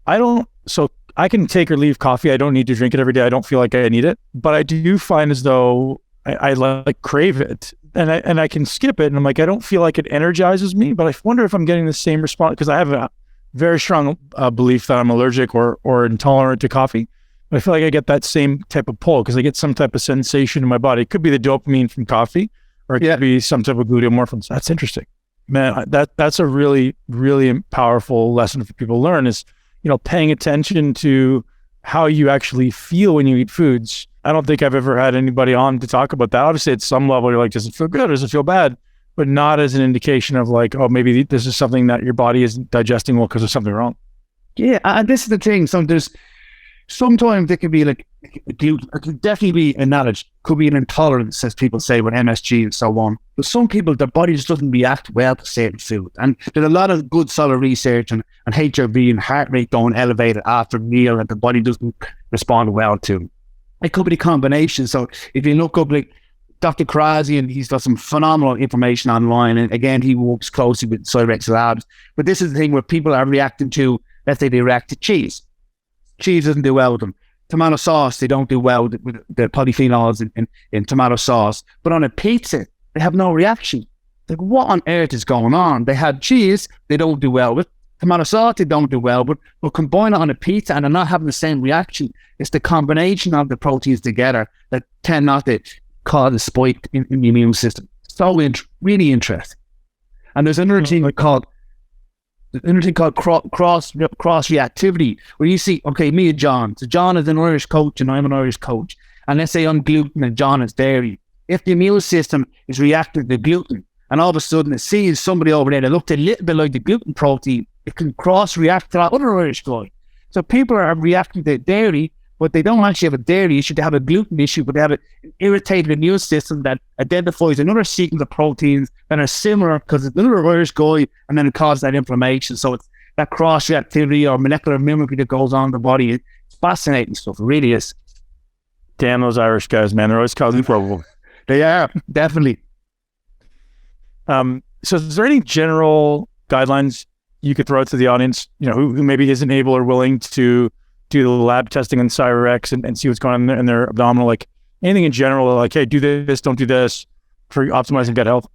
I can take or leave coffee. I don't need to drink it every day. I don't feel like I need it, but I do find as though I like crave it, and I can skip it. And I'm like, I don't feel like it energizes me, but I wonder if I'm getting the same response, because I have a very strong belief that I'm allergic or intolerant to coffee. But I feel like I get that same type of pull because I get some type of sensation in my body. It could be the dopamine from coffee, or it could be some type of gluteomorphins. That's interesting, man. That's a really, really powerful lesson for people to learn is, paying attention to how you actually feel when you eat foods. I don't think I've ever had anybody on to talk about that. Obviously, at some level, you're like, does it feel good or does it feel bad? But not as an indication of like, oh, maybe this is something that your body isn't digesting well because there's something wrong. Yeah, and this is the thing. Sometimes it can be like It could definitely be a knowledge, could be an intolerance, as people say with MSG and so on. But some people, their body just doesn't react well to certain food. And there's a lot of good solid research on HRV and heart rate going elevated after a meal that the body doesn't respond well to. It could be the combination. So if you look up like Dr. Karazian, he's got some phenomenal information online. And again, he works closely with Cyrex Labs. But this is the thing where people are reacting to, let's say they react to cheese. Cheese doesn't do well with them. Tomato sauce, they don't do well with the polyphenols in tomato sauce. But on a pizza, they have no reaction. Like, what on earth is going on? They have cheese, they don't do well with. Tomato sauce, they don't do well, but combine it on a pizza and they're not having the same reaction. It's the combination of the proteins together that tend not to cause a spike in the immune system. So really interesting. And there's another thing called cross reactivity, where you see, okay, me and John. So John is an Irish coach and I'm an Irish coach. And let's say I'm gluten and John is dairy. If the immune system is reacting to gluten and all of a sudden it sees somebody over there that looked a little bit like the gluten protein, it can cross react to that other Irish guy. So people are reacting to dairy, but they don't actually have a dairy issue. They have a gluten issue, but they have an irritated immune system that identifies another sequence of proteins that are similar because it's another Irish guy, and then it causes that inflammation. So it's that cross-reactivity or molecular mimicry that goes on in the body. It's fascinating stuff. It really is. Damn those Irish guys, man. They're always causing trouble. They are, definitely. So is there any general guidelines you could throw out to the audience, who maybe isn't able or willing to do the lab testing on Cyrex and see what's going on in their abdominal, like anything in general, like, hey, do this, don't do this for optimizing gut health?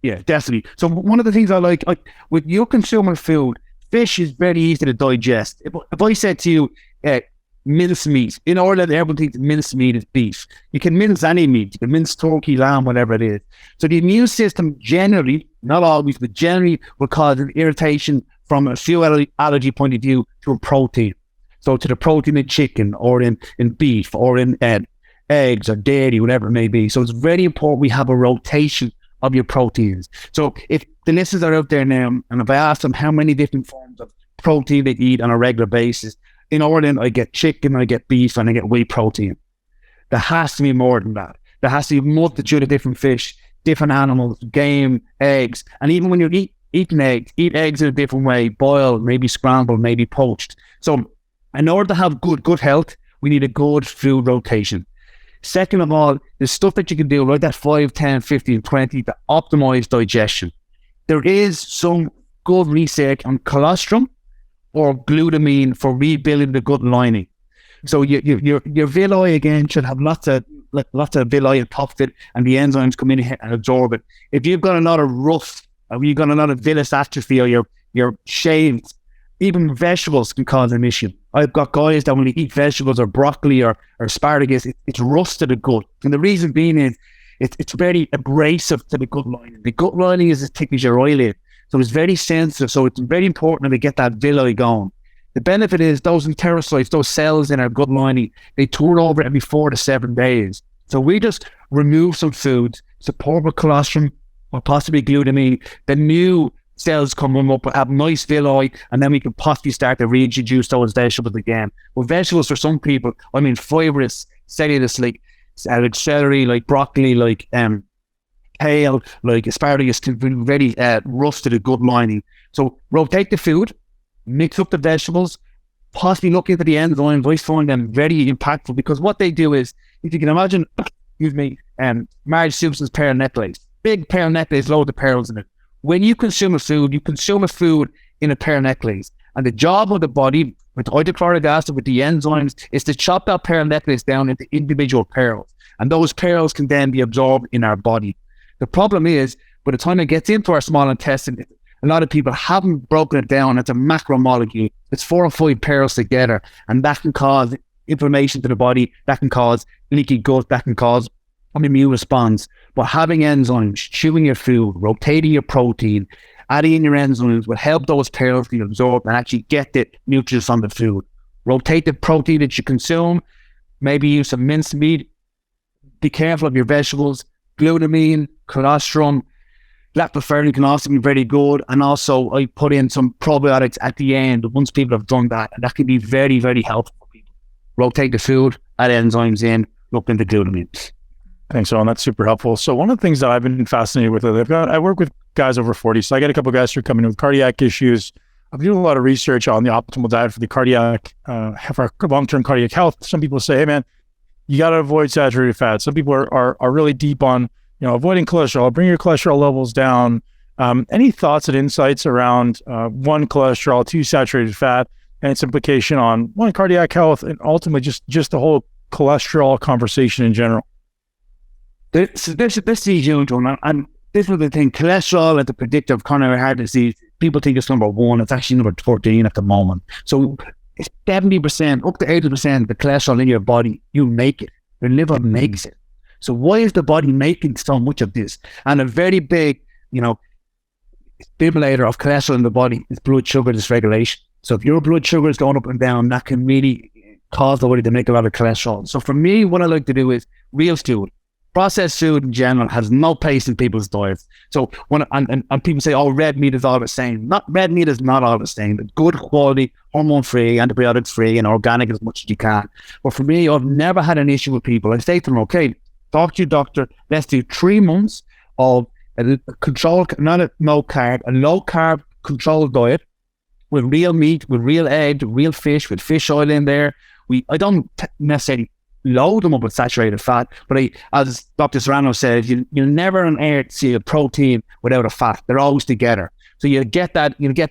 Yeah, definitely. So one of the things I like with your consumer food, fish is very easy to digest. If I said to you, mince meat, in order that everyone thinks mince meat is beef, you can mince any meat, you can mince turkey, lamb, whatever it is. So the immune system generally, not always, but generally will cause an irritation from a fuel allergy point of view to a protein. So to the protein in chicken or in beef or in eggs or dairy, whatever it may be. So it's very important we have a rotation of your proteins. So if the listeners are out there now, and if I ask them how many different forms of protein they eat on a regular basis, in order, I get chicken, I get beef, and I get whey protein. There has to be more than that. There has to be a multitude of different fish, different animals, game, eggs. And even when you're eating eggs, eat eggs in a different way, boiled, maybe scrambled, maybe poached. So in order to have good health, we need a good food rotation. Second of all, there's stuff that you can do, like that 5, 10, 15, 20 to optimize digestion. There is some good research on colostrum or glutamine for rebuilding the gut lining. So your villi again should have lots of villi on top of it, and the enzymes come in and absorb it. If you've got a lot of rust, or you've got a lot of villus atrophy, or you're shaved, even vegetables can cause an issue. I've got guys that when they eat vegetables or broccoli or asparagus, it's rust to the gut. And the reason being is it's very abrasive to the gut lining. The gut lining is as thick as your eyelid. So it's very sensitive. So it's very important to get that villi going. The benefit is those enterocytes, those cells in our gut lining, they turn over every 4 to 7 days. So we just remove some foods, support with colostrum or possibly glutamine, the new cells come up, have nice villi, and then we can possibly start to reintroduce those vegetables again. Well, vegetables for some people, I mean fibrous, cellulose, like celery, like broccoli, like kale, like asparagus, can be very rough to the gut lining. So rotate the food, mix up the vegetables, possibly look into the enzymes. I find them very impactful because what they do is, if you can imagine, Marge Simpson's pearl necklace, big pearl necklace, loads of pearls in it. When you consume a food in a pearl necklace. And the job of the body with hydrochloric acid, with the enzymes, is to chop that pearl necklace down into individual pearls. And those pearls can then be absorbed in our body. The problem is, by the time it gets into our small intestine, a lot of people haven't broken it down. It's a macromolecule. It's 4 or 5 pearls together. And that can cause inflammation to the body. That can cause leaky gut. That can cause an immune response. But having enzymes, chewing your food, rotating your protein, adding in your enzymes will help those pearls be absorbed and actually get the nutrients on the food. Rotate the protein that you consume. Maybe use some minced meat. Be careful of your vegetables. Glutamine, colostrum, lactoferrin can also be very good. And also I put in some probiotics at the end once people have done that. And that can be very, very helpful for people. rotate the food, add enzymes in, look into glutamine. Thanks, Owen. That's super helpful. So one of the things that I've been fascinated with, I work with guys over 40, so I get a couple of guys who are coming in with cardiac issues. I've been doing a lot of research on the optimal diet for the cardiac, for long-term cardiac health. Some people say, hey man, you got to avoid saturated fat. Some people are really deep on, avoiding cholesterol, bring your cholesterol levels down. Any thoughts and insights around one, cholesterol, two, saturated fat, and its implication on one, cardiac health, and ultimately just the whole cholesterol conversation in general? This is huge one, and this is the thing. Cholesterol as a predictor of coronary heart disease, people think it's number 1. It's actually number 14 at the moment. So it's 70%, up to 80% of the cholesterol in your body, you make it. Your liver makes it. So why is the body making so much of this? And a very big, stimulator of cholesterol in the body is blood sugar dysregulation. So if your blood sugar is going up and down, that can really cause the body to make a lot of cholesterol. So for me, what I like to do is real food. Processed food in general has no place in people's diets. So and people say, oh, red meat is all the same. Red meat is not all the same. It's good quality, hormone-free, antibiotics-free, and organic as much as you can. But for me, I've never had an issue with people. I say to them, okay, talk to your doctor. Let's do 3 months of a controlled, not a low carb controlled diet with real meat, with real egg, real fish, with fish oil in there. I don't necessarily load them up with saturated fat, but as Dr. Serrano says, you'll never on earth see a protein without a fat. They're always together. So you get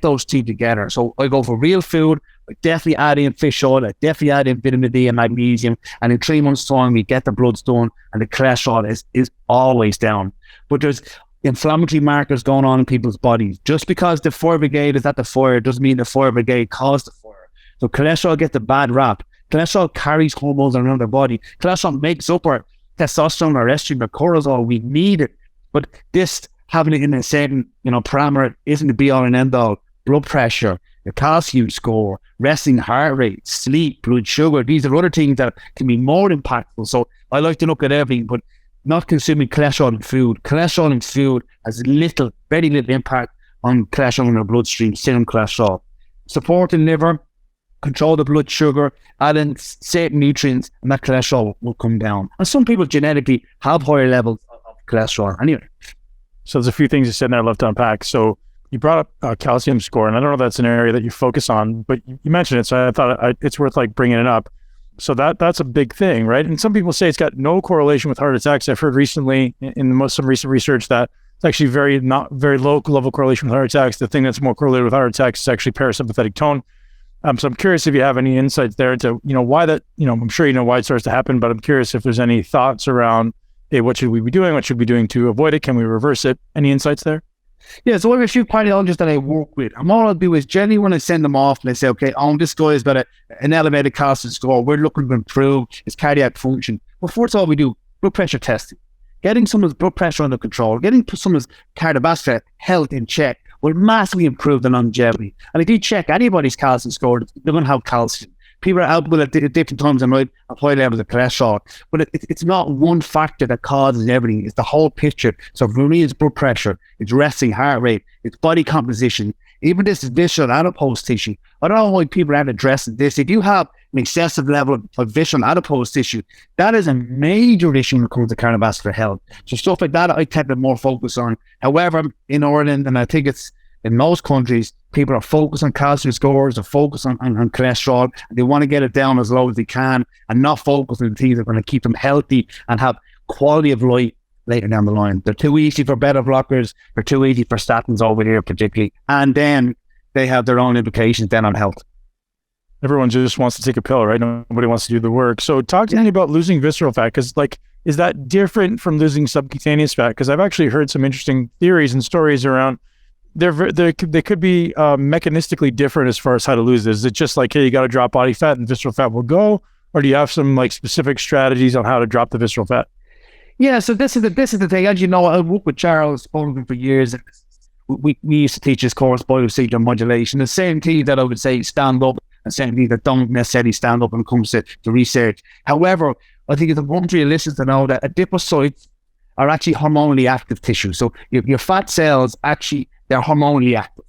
those two together. So I go for real food. I definitely add in fish oil. I definitely add in vitamin D and magnesium. And in 3 months' time, we get the bloods done, and the cholesterol is always down. But there's inflammatory markers going on in people's bodies. Just because the fire brigade is at the fire doesn't mean the fire brigade caused the fire. So cholesterol gets a bad rap. Cholesterol carries hormones around our body. Cholesterol makes up our testosterone, our estrogen, our cortisol. We need it. But this, having it in a certain, parameter isn't the be all and end all. Blood pressure, your calcium score, resting heart rate, sleep, blood sugar. These are other things that can be more impactful. So I like to look at everything, but not consuming cholesterol in food. Cholesterol in food has very little impact on cholesterol in our bloodstream, serum cholesterol. Supporting liver, control the blood sugar, add in certain nutrients, and that cholesterol will come down. And some people genetically have higher levels of cholesterol anyway. So there's a few things you said there I'd love to unpack. So you brought up calcium score, and I don't know if that's an area that you focus on, but you mentioned it, so I thought it's worth bringing it up. So that's a big thing, right? And some people say it's got no correlation with heart attacks. I've heard recently in some recent research that it's actually not very low level correlation with heart attacks. The thing that's more correlated with heart attacks is actually parasympathetic tone. So I'm curious if you have any insights there into, why that, I'm sure you know why it starts to happen, but I'm curious if there's any thoughts around, hey, what should we be doing? What should we be doing to avoid it? Can we reverse it? Any insights there? Yeah, so I have a few cardiologists that I work with. And all I'll do is generally when I send them off and they say, okay, this guy has got an elevated calcium score. We're looking to improve his cardiac function. Well, first of all, we do blood pressure testing. Getting someone's blood pressure under control, getting someone's cardiovascular health in check will massively improve the longevity. And if you check anybody's calcium score, they're going to have calcium. People are out with it at different times and might have high levels of cholesterol. But it's not one factor that causes everything. It's the whole picture. So for me, it's blood pressure, it's resting heart rate, it's body composition, even this is visceral adipose tissue. I don't know why people aren't addressing this. If you have an excessive level of visceral adipose tissue, that is a major issue when it comes to cardiovascular health. So stuff like that, I tend to more focus on. However, in Ireland, and I think it's in most countries, people are focused on calcium scores, they're focused on cholesterol, and they want to get it down as low as they can and not focus on the things that are going to keep them healthy and have quality of life later down the line. They're too easy for beta blockers, they're too easy for statins over here particularly, and then they have their own implications then on health. Everyone just wants to take a pill, right? Nobody wants to do the work. So talk to me about losing visceral fat, because is that different from losing subcutaneous fat? Because I've actually heard some interesting theories and stories around they could be mechanistically different as far as how to lose this. Is it just hey, you got to drop body fat and visceral fat will go? Or do you have some specific strategies on how to drop the visceral fat? Yeah, so this is the thing. As you know, I worked with Charles Bolden for years. We used to teach this course, biosector modulation. The same thing that I would say stand up, and same thing that don't necessarily stand up when it comes to research. However, I think it's important for your listeners to know that adipocytes are actually hormonally active tissue. So your fat cells actually, they're hormonally active.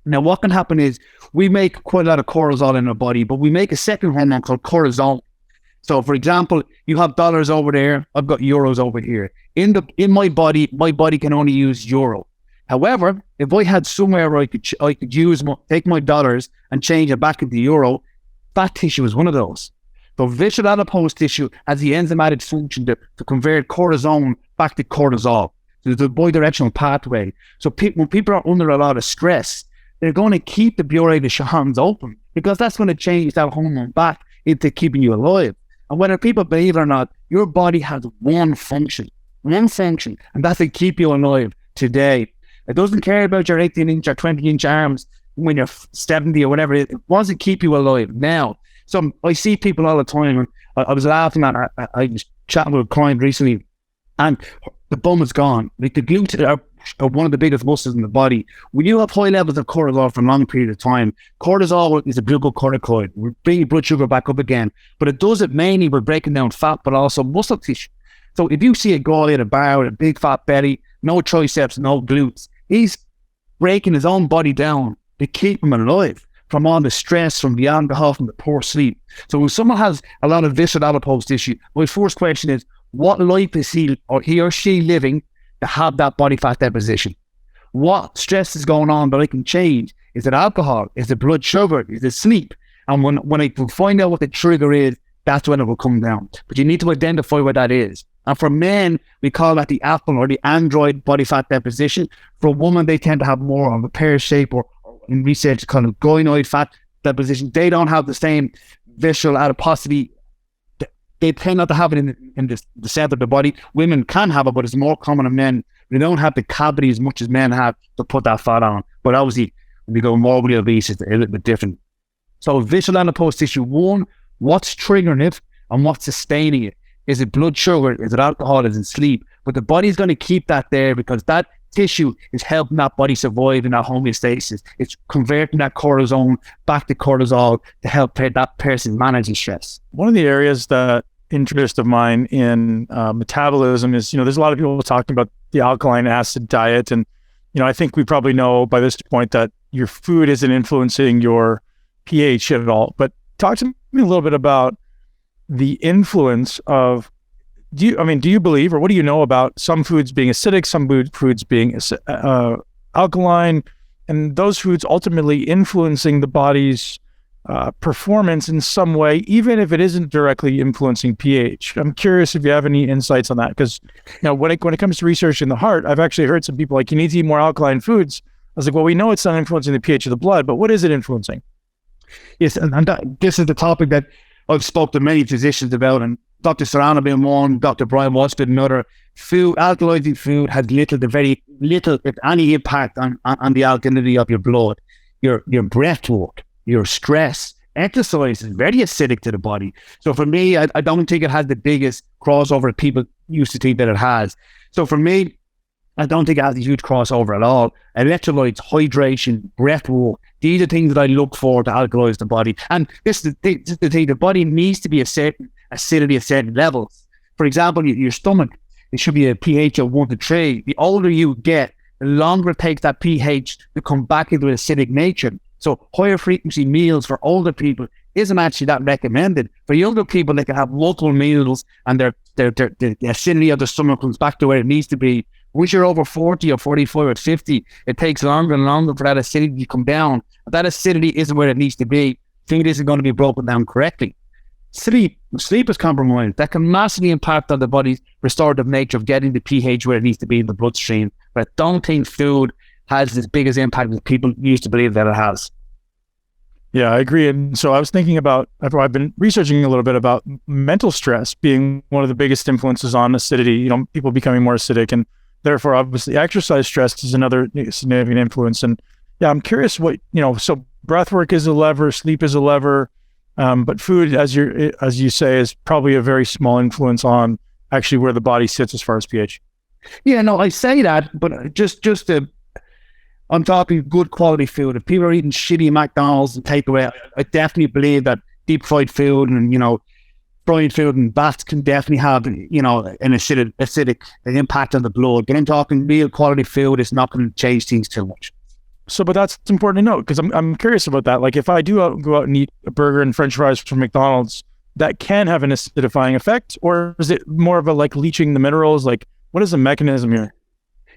Now, what can happen is we make quite a lot of cortisol in our body, but we make a second hormone called cortisol. So, for example, you have dollars over there, I've got euros over here. In my body can only use euro. However, if I had somewhere where I could take my dollars and change it back into euro, fat tissue is one of those. So visceral adipose tissue has the enzymatic function to convert cortisone back to cortisol. So there's a bidirectional pathway. So when people are under a lot of stress, they're going to keep the Bureau de Change open because that's going to change that hormone back into keeping you alive. And whether people believe it or not, your body has one function, and that's to keep you alive today. It doesn't care about your 18-inch or 20-inch arms when you're 70 or whatever. It wants to keep you alive now. So I see people all the time. And I was laughing at, I was chatting with a client recently, and the bum is gone. Like the glutes are one of the biggest muscles in the body. When you have high levels of cortisol for a long period of time, cortisol is a glucocorticoid. We're bringing blood sugar back up again. But it does it mainly by breaking down fat, but also muscle tissue. So if you see a guy at a bar with a big fat belly, no triceps, no glutes, he's breaking his own body down to keep him alive from all the stress, from the alcohol, from the poor sleep. So when someone has a lot of visceral adipose tissue, my first question is, what life is he or she living to have that body fat deposition? What stress is going on that I can change? Is it alcohol? Is it blood sugar? Is it sleep? And when I can find out what the trigger is, that's when it will come down. But you need to identify what that is. And for men, we call that the apple or the android body fat deposition. For a woman, they tend to have more of a pear shape, or in research, kind of gynoid fat deposition. They don't have the same visceral adiposity. They tend not to have it in the center of the body. Women can have it, but it's more common in men. They don't have the cavity as much as men have to put that fat on. But obviously, when we go morbidly obese, it's a little bit different. So visceral adipose tissue, one, what's triggering it and what's sustaining it? Is it blood sugar? Is it alcohol? Is it sleep? But the body's going to keep that there because that tissue is helping that body survive in that homeostasis. It's converting that cortisone back to cortisol to help that person manage the stress. One of the areas that interest of mine in metabolism is, there's a lot of people talking about the alkaline acid diet. And, I think we probably know by this point that your food isn't influencing your pH at all. But talk to me a little bit about the influence of, do you believe, or what do you know about some foods being acidic, some foods being alkaline, and those foods ultimately influencing the body's performance in some way, even if it isn't directly influencing pH? I'm curious if you have any insights on that, because when it comes to research in the heart, I've actually heard some people like, you need to eat more alkaline foods. I was like, well, we know it's not influencing the pH of the blood, but what is it influencing? Yes, and this is the topic that I've spoken to many physicians about, and Dr. Serrano being one, Dr. Brian Watts being another. Alkalizing food has little to very little, if any, impact on the alkalinity of your blood. Your breath work, your stress, exercise is very acidic to the body. So for me, I don't think it has the biggest crossover that people used to think that it has. So for me, I don't think it has a huge crossover at all. Electrolytes, hydration, breath work, these are things that I look for to alkalize the body. And this is the thing, the body needs to be a certain acidity at certain levels. For example, your stomach, it should be a pH of 1 to 3. The older you get, the longer it takes that pH to come back into an acidic nature. So higher frequency meals for older people isn't actually that recommended. For younger people, they can have multiple meals and the acidity of the stomach comes back to where it needs to be. Once you're over 40 or 45 or 50, it takes longer and longer for that acidity to come down. If that acidity isn't where it needs to be, food isn't going to be broken down correctly. Sleep is compromised. That can massively impact on the body's restorative nature of getting the pH where it needs to be in the bloodstream. But I don't think food has as big as impact as people used to believe that it has. Yeah, I agree. And so I was thinking about, I've been researching a little bit about mental stress being one of the biggest influences on acidity, people becoming more acidic, and therefore obviously exercise stress is another significant influence. And yeah, I'm curious what, so breath work is a lever, sleep is a lever, but food, as you say, is probably a very small influence on actually where the body sits as far as pH. Yeah, no, I say that, but just I'm talking good quality food. If people are eating shitty McDonald's and takeaway, I definitely believe that deep fried food and, fried food and baths can definitely have, an acidic impact on the blood. But I'm talking real quality food is not going to change things too much. But that's important to know, because I'm curious about that. Like if I do go out and eat a burger and French fries from McDonald's, that can have an acidifying effect, or is it more of a like leaching the minerals? Like what is the mechanism here?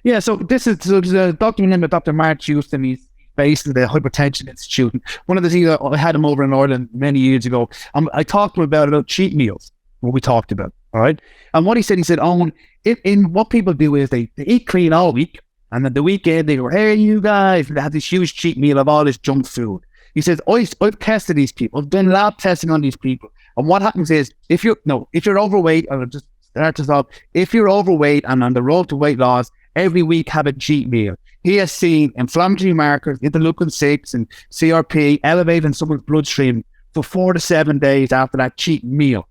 Yeah, so there's a doctor named Dr. Mark Houston. He's based in the Hypertension Institute. And one of the things, I had him over in Ireland many years ago. I talked to him about cheat meals, what we talked about, all right? And what he said, Owen, in what people do is they eat clean all week, and then the weekend they go, hey, you guys, they have this huge cheat meal of all this junk food. He says, I've tested these people. I've done lab testing on these people. And what happens is, if you're overweight, or just start this off, if you're overweight and on the road to weight loss, every week have a cheat meal. He has seen inflammatory markers, interleukin-6 and CRP elevated in someone's bloodstream for 4 to 7 days after that cheat meal.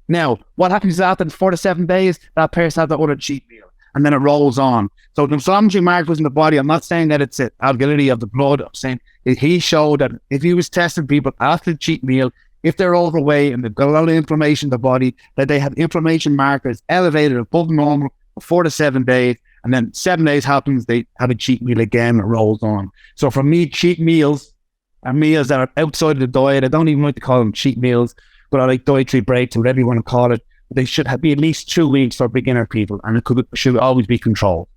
Now, what happens is after 4 to 7 days, that person has the other cheat meal, and then it rolls on. So the inflammatory markers in the body, I'm not saying that it's an alkalinity of the blood. I'm saying he showed that if he was testing people after the cheat meal, if they're overweight and they've got a lot of inflammation in the body, that they have inflammation markers elevated above normal for 4 to 7 days, and then 7 days happens, they have a cheat meal again, it rolls on. So for me, cheat meals are meals that are outside of the diet. I don't even like to call them cheat meals, but I like dietary breaks, whatever you want to call it. They should be at least 2 weeks for beginner people, and it should always be controlled.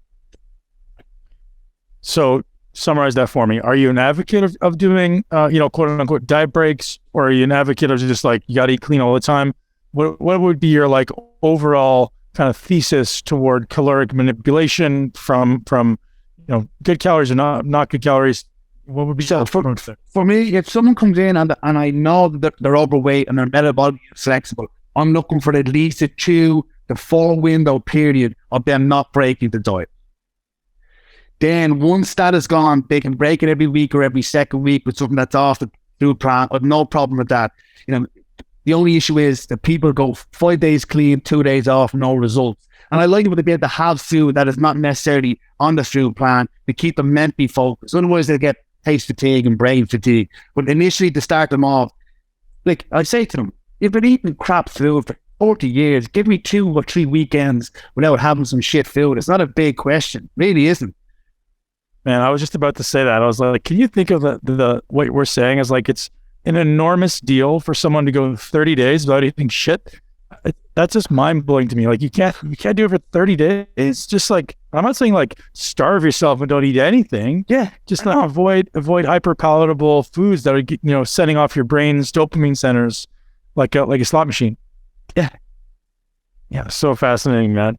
So summarize that for me. Are you an advocate of doing, quote unquote diet breaks, or are you an advocate of just like, you got to eat clean all the time? What would be your like overall kind of thesis toward caloric manipulation from good calories or not good calories? What would be for me, if someone comes in and I know that they're overweight and they're metabolically flexible, I'm looking for at least a 2 to 4 window period of them not breaking the diet. Then once that is gone, they can break it every week or every second week with something that's off the food plan. I've no problem with that. The only issue is that people go 5 days clean, 2 days off, no results. And I like it when they be able to have food that is not necessarily on the food plan to keep them mentally focused. Otherwise, they get taste fatigue and brain fatigue. But initially, to start them off, like I say to them, you've been eating crap food for 40 years. Give me 2 or 3 weekends without having some shit food. It's not a big question. It really isn't. Man, I was just about to say that. I was like, can you think of the what we're saying as like it's an enormous deal for someone to go 30 days without eating shit? That's just mind-blowing to me. Like you can't do it for 30 days. It's just like, I'm not saying like starve yourself and don't eat anything. Yeah. Just not avoid hyper-palatable foods that are, setting off your brain's dopamine centers like a slot machine. Yeah. Yeah. So fascinating, man.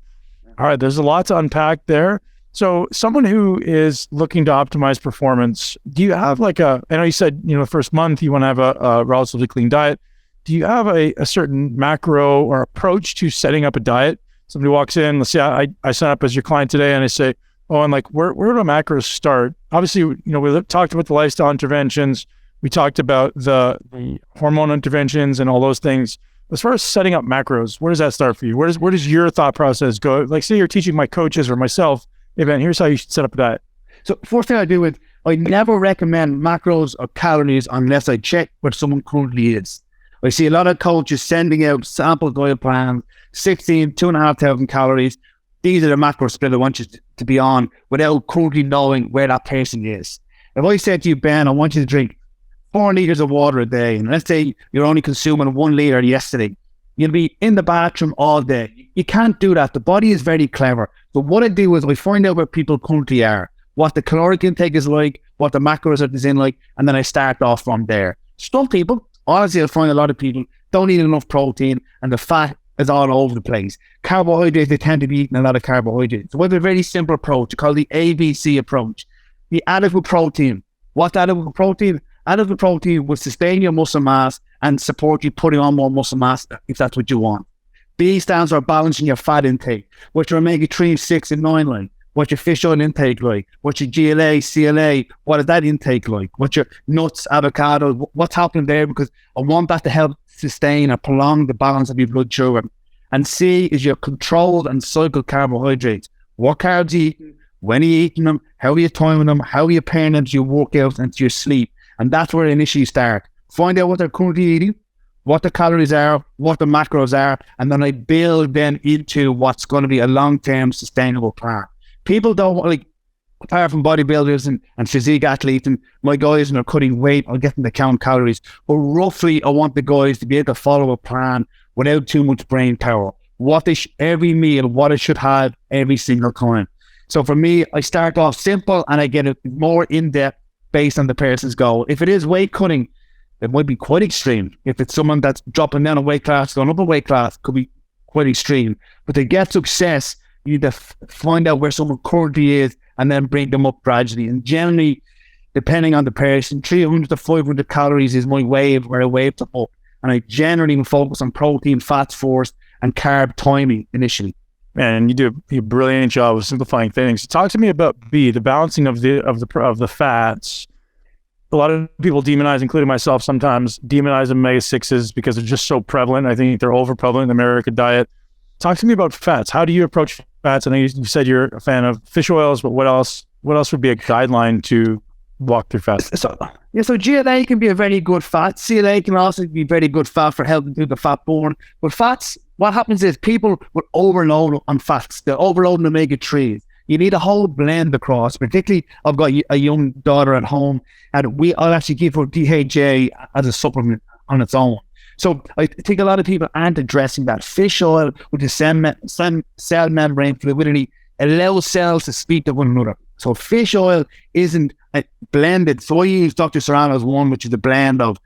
All right. There's a lot to unpack there. So someone who is looking to optimize performance, do you have I know you said, the first month you want to have a relatively clean diet. Do you have a certain macro or approach to setting up a diet? Somebody walks in, let's say I sign up as your client today and I say, oh, and like, where do macros start? Obviously, we talked about the lifestyle interventions. We talked about the hormone interventions and all those things. As far as setting up macros, where does that start for you? Where does your thought process go? Like say you're teaching my coaches or myself, hey man, here's how you should set up a diet. So first thing I do is I never recommend macros or calories unless I check what someone currently is. I see a lot of coaches sending out sample diet plans, 2,500 calories. These are the macro split I want you to be on without currently knowing where that person is. If I said to you, Ben, I want you to drink 4 liters of water a day, and let's say you're only consuming 1 liter yesterday, you'll be in the bathroom all day. You can't do that. The body is very clever. But what I do is I find out where people currently are, what the caloric intake is like, what the macros is in like, and then I start off from there. Some people, honestly, I find a lot of people don't eat enough protein and the fat is all over the place. Carbohydrates, they tend to be eating a lot of carbohydrates. So we have a very simple approach called the ABC approach. The adequate protein. What's adequate protein? Adequate protein will sustain your muscle mass and support you putting on more muscle mass if that's what you want. B stands for balancing your fat intake. What's your omega-3, 6, and 9 like? What's your fish oil intake like? What's your GLA, CLA? What is that intake like? What's your nuts, avocado? What's happening there? Because I want that to help sustain or prolong the balance of your blood sugar. And C is your controlled and cycled carbohydrates. What carbs are you eating? When are you eating them? How are you timing them? How are you pairing them to your workouts and to your sleep? And that's where I initially start. Find out what they're currently eating, what the calories are, what the macros are, and then I build then into what's going to be a long-term sustainable plan. People don't apart from bodybuilders and physique athletes, and my guys are cutting weight, I'll get them to count calories. But roughly, I want the guys to be able to follow a plan without too much brain power. Every meal, what it should have every single time. So for me, I start off simple and I get it more in-depth based on the person's goal. If it is weight cutting, it might be quite extreme. If it's someone that's dropping down a weight class, going up a weight class, could be quite extreme. But to get success, you need to find out where someone currently is and then bring them up gradually. And generally, depending on the person, 300 to 500 calories is my wave where I wave them up. And I generally focus on protein, fats first, and carb timing initially. Man, you do a brilliant job of simplifying things. Talk to me about the balancing of the fats. A lot of people demonize, including myself, sometimes demonize omega-6s because they're just so prevalent. I think they're over prevalent in the American diet. Talk to me about fats. How do you approach fats? I know you said you're a fan of fish oils, but what else would be a guideline to walk through fats? So GLA can be a very good fat. CLA can also be very good fat for helping do the fat burn. But fats, what happens is people will overload on fats. They're overloading omega-3s. You need a whole blend across. Particularly, I've got a young daughter at home, and I'll actually give her DHA as a supplement on its own. So I think a lot of people aren't addressing that. Fish oil with the cell membrane fluidity allows cells to speak to one another. So fish oil isn't blended. So I use Dr. Serrano's one, which is a blend of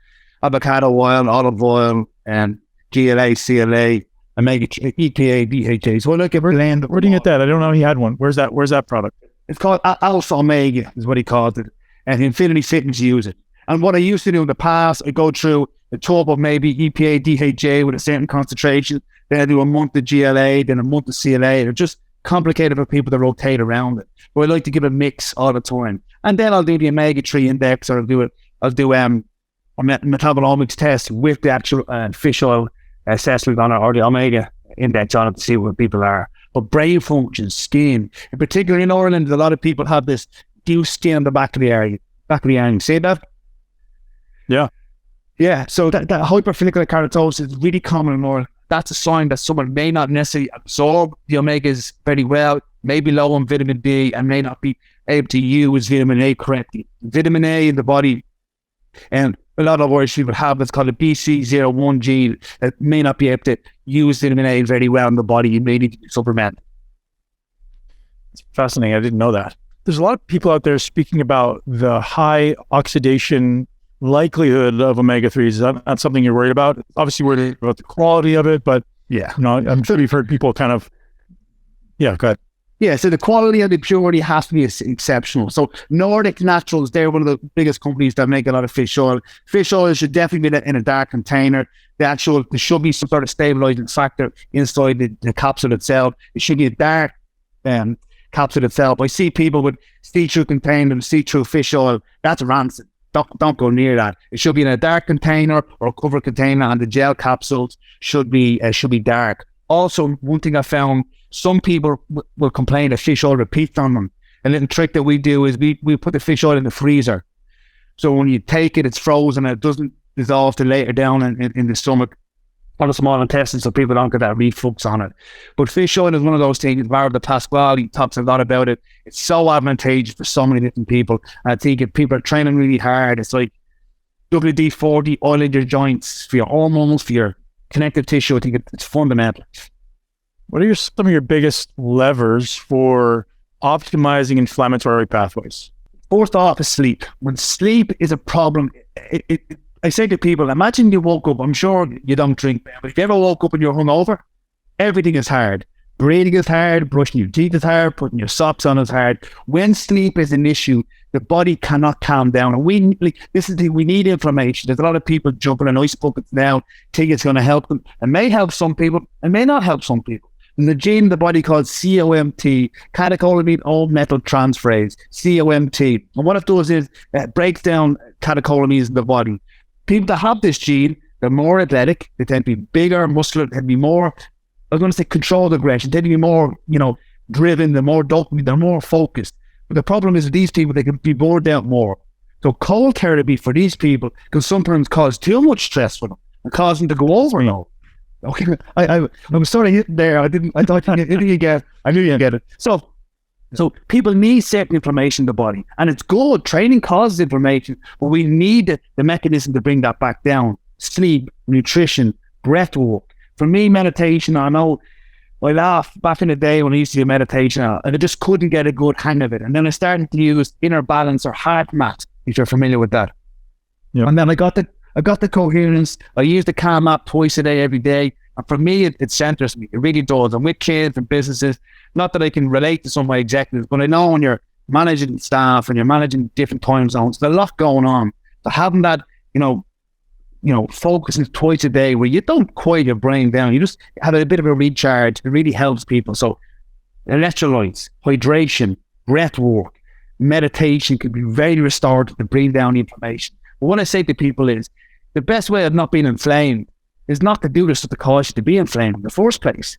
avocado oil, olive oil, and GLA, CLA, EPA, DHA. So I like a blend. Where do you get that? I don't know he had one. Where's that product? It's called Alpha Omega, is what he calls it. And Infinity Fitness use it. And what I used to do in the past, I go through a tub of maybe EPA, DHA with a certain concentration. Then I do a month of GLA, then a month of CLA. They're just complicated for people to rotate around it. But I like to give a mix all the time. And then I'll do the omega-3 index, or I'll do a metabolomics test with the actual fish oil assessment on it, or the omega index on it, to see where people are. But brain function, skin, in particular in Ireland, a lot of people have this loose skin on the back of the area. See that? Yeah. Yeah. So that hyperfollicular keratosis is really common in Ireland. That's a sign that someone may not necessarily absorb the omegas very well, may be low on vitamin D, and may not be able to use vitamin A correctly. Vitamin A in the body, and a lot of Irish people have what's called a BC01 gene that may not be able to use vitamin A very well in the body. You may need to supplement. It's fascinating. I didn't know that. There's a lot of people out there speaking about the high oxidation likelihood of omega-3s. Is that not something you're worried about? Obviously, worried about the quality of it, but yeah, I'm sure you've heard people kind of, go ahead. Yeah, so the quality and the purity has to be exceptional. So Nordic Naturals, they're one of the biggest companies that make a lot of fish oil. Fish oil should definitely be in a dark container. There should be some sort of stabilizing factor inside the capsule itself. It should be a dark capsule itself. I see people with see-through containers, see-through fish oil. That's rancid. Don't go near that. It should be in a dark container or a covered container, and the gel capsules should be dark. Also, one thing I found, some people will complain that fish oil repeats on them. A little trick that we do is we put the fish oil in the freezer. So when you take it, it's frozen and it doesn't dissolve till later down in the stomach or the small intestine, so people don't get that reflux on it. But fish oil is one of those things. Barbara Pasquale talks a lot about it. It's so advantageous for so many different people. And I think if people are training really hard, it's like WD-40, oil in your joints, for your hormones, for your connective tissue. I think it's fundamental. What are some of your biggest levers for optimizing inflammatory pathways? First off is sleep. When sleep is a problem, I say to people, imagine you woke up, I'm sure you don't drink, but if you ever woke up and you're hungover, everything is hard. Breathing is hard, brushing your teeth is hard, putting your socks on is hard. When sleep is an issue, the body cannot calm down. And we need inflammation. There's a lot of people jumping in ice buckets now, think it's going to help them. It may help some people, it may not help some people. And the gene in the body called COMT, catecholamine old metal transferase, COMT. And what it does is it breaks down catecholamines in the body. People that have this gene, they're more athletic, they tend to be bigger, muscular, they tend to be more, I was going to say controlled aggression, they tend to be more, driven, they're more dopamine, they're more focused. But the problem is with these people, they can be bored out more. So cold therapy for these people can sometimes cause too much stress for them and cause them to go over, Okay, I was sort of hitting there. I knew you get it. So So people need certain inflammation in the body, and it's good. Training causes inflammation, but we need the mechanism to bring that back down. Sleep, nutrition, breath work. For me, meditation, I know I laugh back in the day when I used to do meditation, and I just couldn't get a good hang of it. And then I started to use inner balance or heart mat, if you're familiar with that. Yep. And then I got the coherence. I use the calm app twice a day, every day. And for me, it centers me. It really does. I'm with kids and businesses. Not that I can relate to some of my executives, but I know when you're managing staff and you're managing different time zones, there's a lot going on. So having that, focusing twice a day where you don't quiet your brain down, you just have a bit of a recharge. It really helps people. So electrolytes, hydration, breath work, meditation can be very restorative to bring down the inflammation. But what I say to people is the best way of not being inflamed is not to do this to cause you to be inflamed in the first place.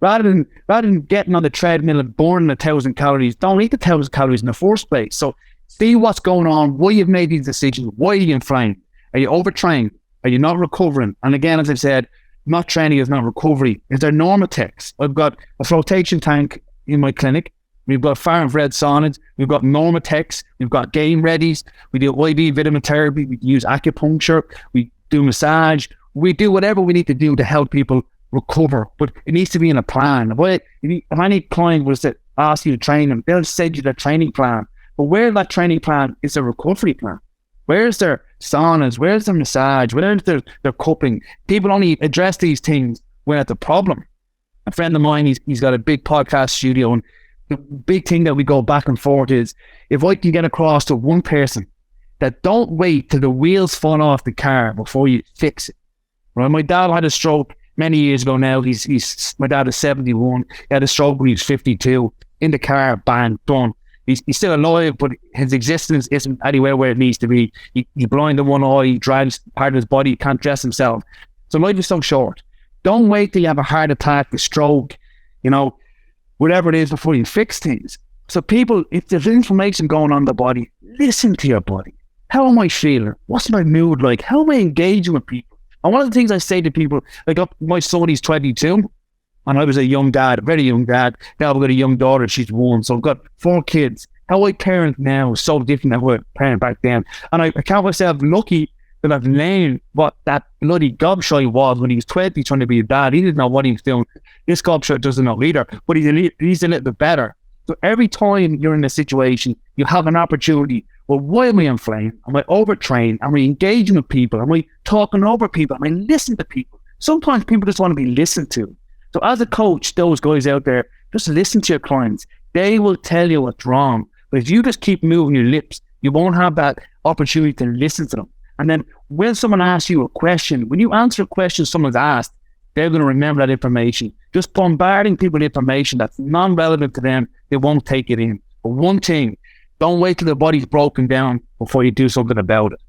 Rather than getting on the treadmill and burning 1,000 calories, don't eat the 1,000 calories in the first place. So see what's going on, why you've made these decisions, why are you inflamed? Are you overtrained? Are you not recovering? And again, as I've said, not training is not recovery. Is there Normatex? I've got a flotation tank in my clinic. We've got far-infrared saunas. We've got Normatex. We've got game readies. We do IV vitamin therapy. We use acupuncture. We do massage. We do whatever we need to do to help people recover, but it needs to be in a plan. If any client was to ask you to train them, they'll send you their training plan. But where that training plan is a recovery plan. Where's their saunas? Where's their massage? Where's their cupping? People only address these things when it's a problem. A friend of mine, he's got a big podcast studio, and the big thing that we go back and forth is if I can get across to one person that don't wait till the wheels fall off the car before you fix it. Right? My dad had a stroke many years ago now. My dad is 71. He had a stroke when he was 52. In the car, bang, done. He's still alive, but his existence isn't anywhere where it needs to be. He's blind in one eye, he drives part of his body, he can't dress himself. So life is so short. Don't wait till you have a heart attack, a stroke, whatever it is before you fix things. So people, if there's inflammation going on in the body, listen to your body. How am I feeling? What's my mood like? How am I engaging with people? And one of the things I say to people, like my son, he's 22, and I was a young dad, a very young dad. Now I've got a young daughter, she's 1, so I've got 4 kids. How I parent now is so different than how I parent back then. And I count myself lucky that I've learned what that bloody gobshite was when he was 20 trying to be a dad. He didn't know what he was doing. This gobshite doesn't know either, but he's a little bit better. So every time you're in a situation, you have an opportunity. Well, why am I inflamed? Am I overtrained? Am I engaging with people? Am I talking over people? Am I listening to people? Sometimes people just want to be listened to. So as a coach, those guys out there, just listen to your clients. They will tell you what's wrong. But if you just keep moving your lips, you won't have that opportunity to listen to them. And then when someone asks you a question, when you answer a question someone's asked, they're going to remember that information. Just bombarding people with information that's non-relevant to them, they won't take it in. But one thing, don't wait till the body's broken down before you do something about it.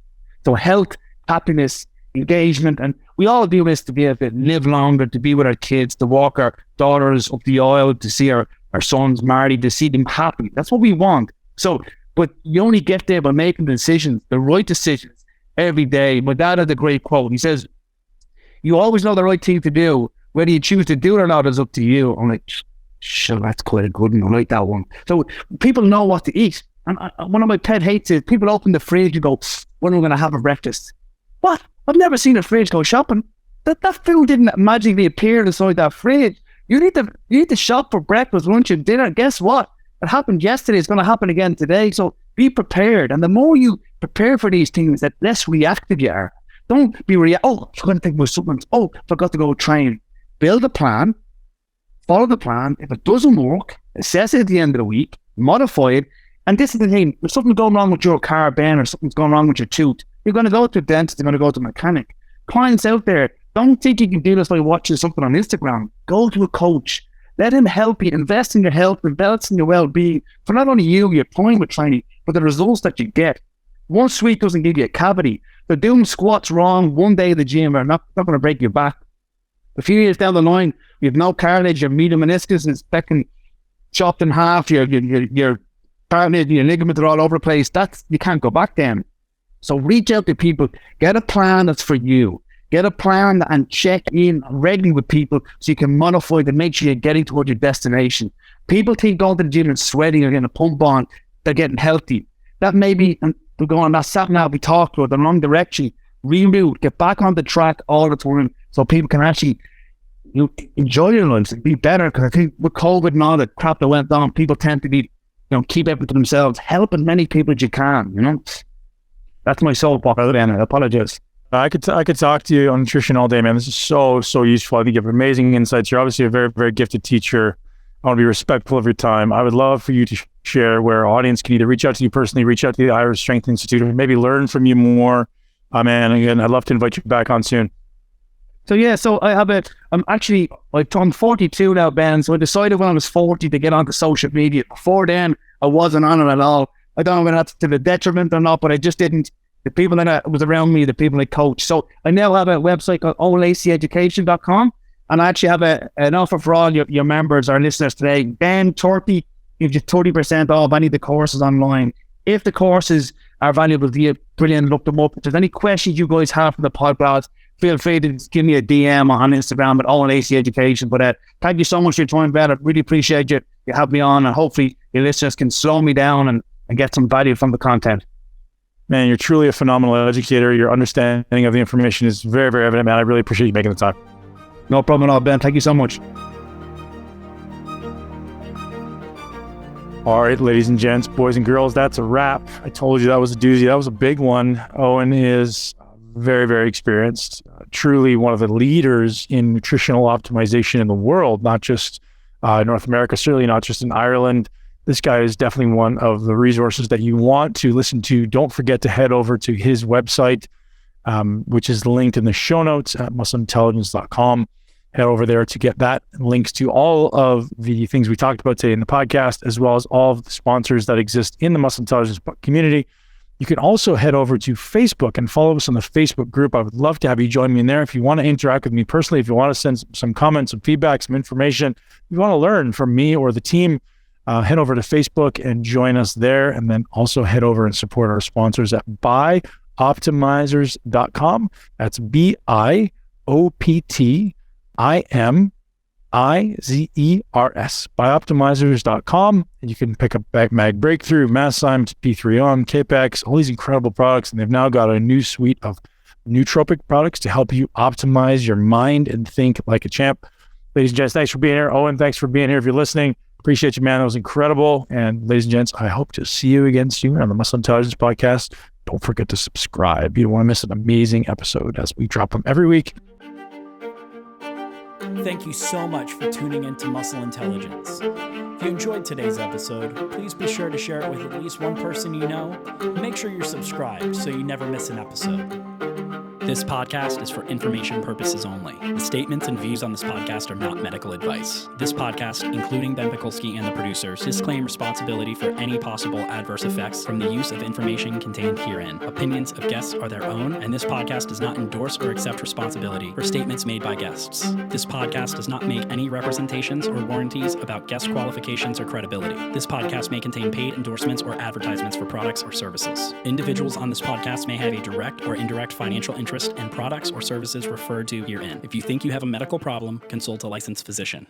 So health, happiness, engagement, and we all do this to be able to live longer, to be with our kids, to walk our daughters up the aisle, to see our sons married, to see them happy. That's what we want. So, but you only get there by making decisions, the right decisions every day. My dad had a great quote. He says, you always know the right thing to do. Whether you choose to do it or not is up to you. I'm like, sure, that's quite a good one. I like that one. So people know what to eat. And one of my pet hates is people open the fridge and go, when am I going to have a breakfast? What? I've never seen a fridge go shopping. That food didn't magically appear inside that fridge. You need to shop for breakfast, lunch, and dinner. Guess what? It happened yesterday. It's going to happen again today. So be prepared. And the more you prepare for these things, the less reactive you are. Don't be oh, I forgot to take my supplements. Oh, I forgot to go train. Build a plan. Follow the plan. If it doesn't work, assess it at the end of the week. Modify it. And this is the thing. If something's going wrong with your car, Ben, or something's going wrong with your tooth, you're going to go to a dentist. You're going to go to a mechanic. Clients out there, don't think you can do this by watching something on Instagram. Go to a coach. Let him help you. Invest in your health. Invest in your well-being. For not only you, your time with training, but the results that you get. One sweet doesn't give you a cavity. They're doing squats wrong one day at the gym are not going to break your back. A few years down the line, you have no cartilage, your medial meniscus is fucking chopped in half, your cartilage, your ligaments are all over the place. You can't go back then. So reach out to people, get a plan that's for you. Get a plan and check in regularly with people so you can modify to make sure you're getting toward your destination. People think going to the gym and sweating or getting a pump on, they're getting healthy. That may be, and we're going, that's something now we talked about, the wrong direction. Reroute, get back on the track all the time so people can actually enjoy your lives and be better. Because I think with COVID and all the crap that went on, people tend to be, keep everything to themselves. Help as many people as you can, That's my soapbox. I apologize. I could talk to you on nutrition all day, man. This is so useful. I think you have amazing insights. You're obviously a very, very gifted teacher. I want to be respectful of your time. I would love for you to share where our audience can either reach out to you personally, reach out to the Irish Strength Institute, or maybe learn from you more. Man, again, I'd love to invite you back on soon. So I have I'm 42 now, Ben. So I decided when I was 40 to get onto social media. Before then, I wasn't on it at all. I don't know whether that's to the detriment or not, but I just didn't. The people that was around me, the people I coach. So I now have a website called eoinlacyeducation.com. And I actually have an offer for all your members, our listeners today. Ben Turpey gives you 30% off any of the courses online. If the courses are valuable to you, brilliant, look them up. If there's any questions you guys have for the podcast, feel free to give me a DM on Instagram at Eoin Lacey Education. But thank you so much for your time, Ben. I really appreciate you have me on, and hopefully your listeners can slow me down and get some value from the content. Man, you're truly a phenomenal educator. Your understanding of the information is very, very evident, man. I really appreciate you making the time. No problem at all, Ben. Thank you so much. All right, ladies and gents, boys and girls, that's a wrap. I told you that was a doozy. That was a big one. Eoin is very, very experienced, truly one of the leaders in nutritional optimization in the world, not just North America, certainly not just in Ireland. This guy is definitely one of the resources that you want to listen to. Don't forget to head over to his website, which is linked in the show notes at muscleintelligence.com. Head over there to get that, links to all of the things we talked about today in the podcast, as well as all of the sponsors that exist in the Muscle Intelligence community. You can also head over to Facebook and follow us on the Facebook group. I would love to have you join me in there. If you want to interact with me personally, if you want to send some comments, some feedback, some information, if you want to learn from me or the team, head over to Facebook and join us there. And then also head over and support our sponsors at bioptimizers.com. That's BIOPTIMIZERS, bioptimizers.com. And you can pick up Mag Breakthrough, Masszyme, P3On, Capex, all these incredible products. And they've now got a new suite of nootropic products to help you optimize your mind and think like a champ. Ladies and gents, thanks for being here. Eoin, thanks for being here. If you're listening, appreciate you, man. That was incredible. And ladies and gents, I hope to see you again soon on the Muscle Intelligence Podcast. Don't forget to subscribe. You don't want to miss an amazing episode as we drop them every week. Thank you so much for tuning into Muscle Intelligence. If you enjoyed today's episode, please be sure to share it with at least one person you know. And make sure you're subscribed so you never miss an episode. This podcast is for information purposes only. The statements and views on this podcast are not medical advice. This podcast, including Ben Pakulski and the producers, disclaim responsibility for any possible adverse effects from the use of information contained herein. Opinions of guests are their own, and this podcast does not endorse or accept responsibility for statements made by guests. This podcast does not make any representations or warranties about guest qualifications or credibility. This podcast may contain paid endorsements or advertisements for products or services. Individuals on this podcast may have a direct or indirect financial interest in products or services referred to herein. If you think you have a medical problem, consult a licensed physician.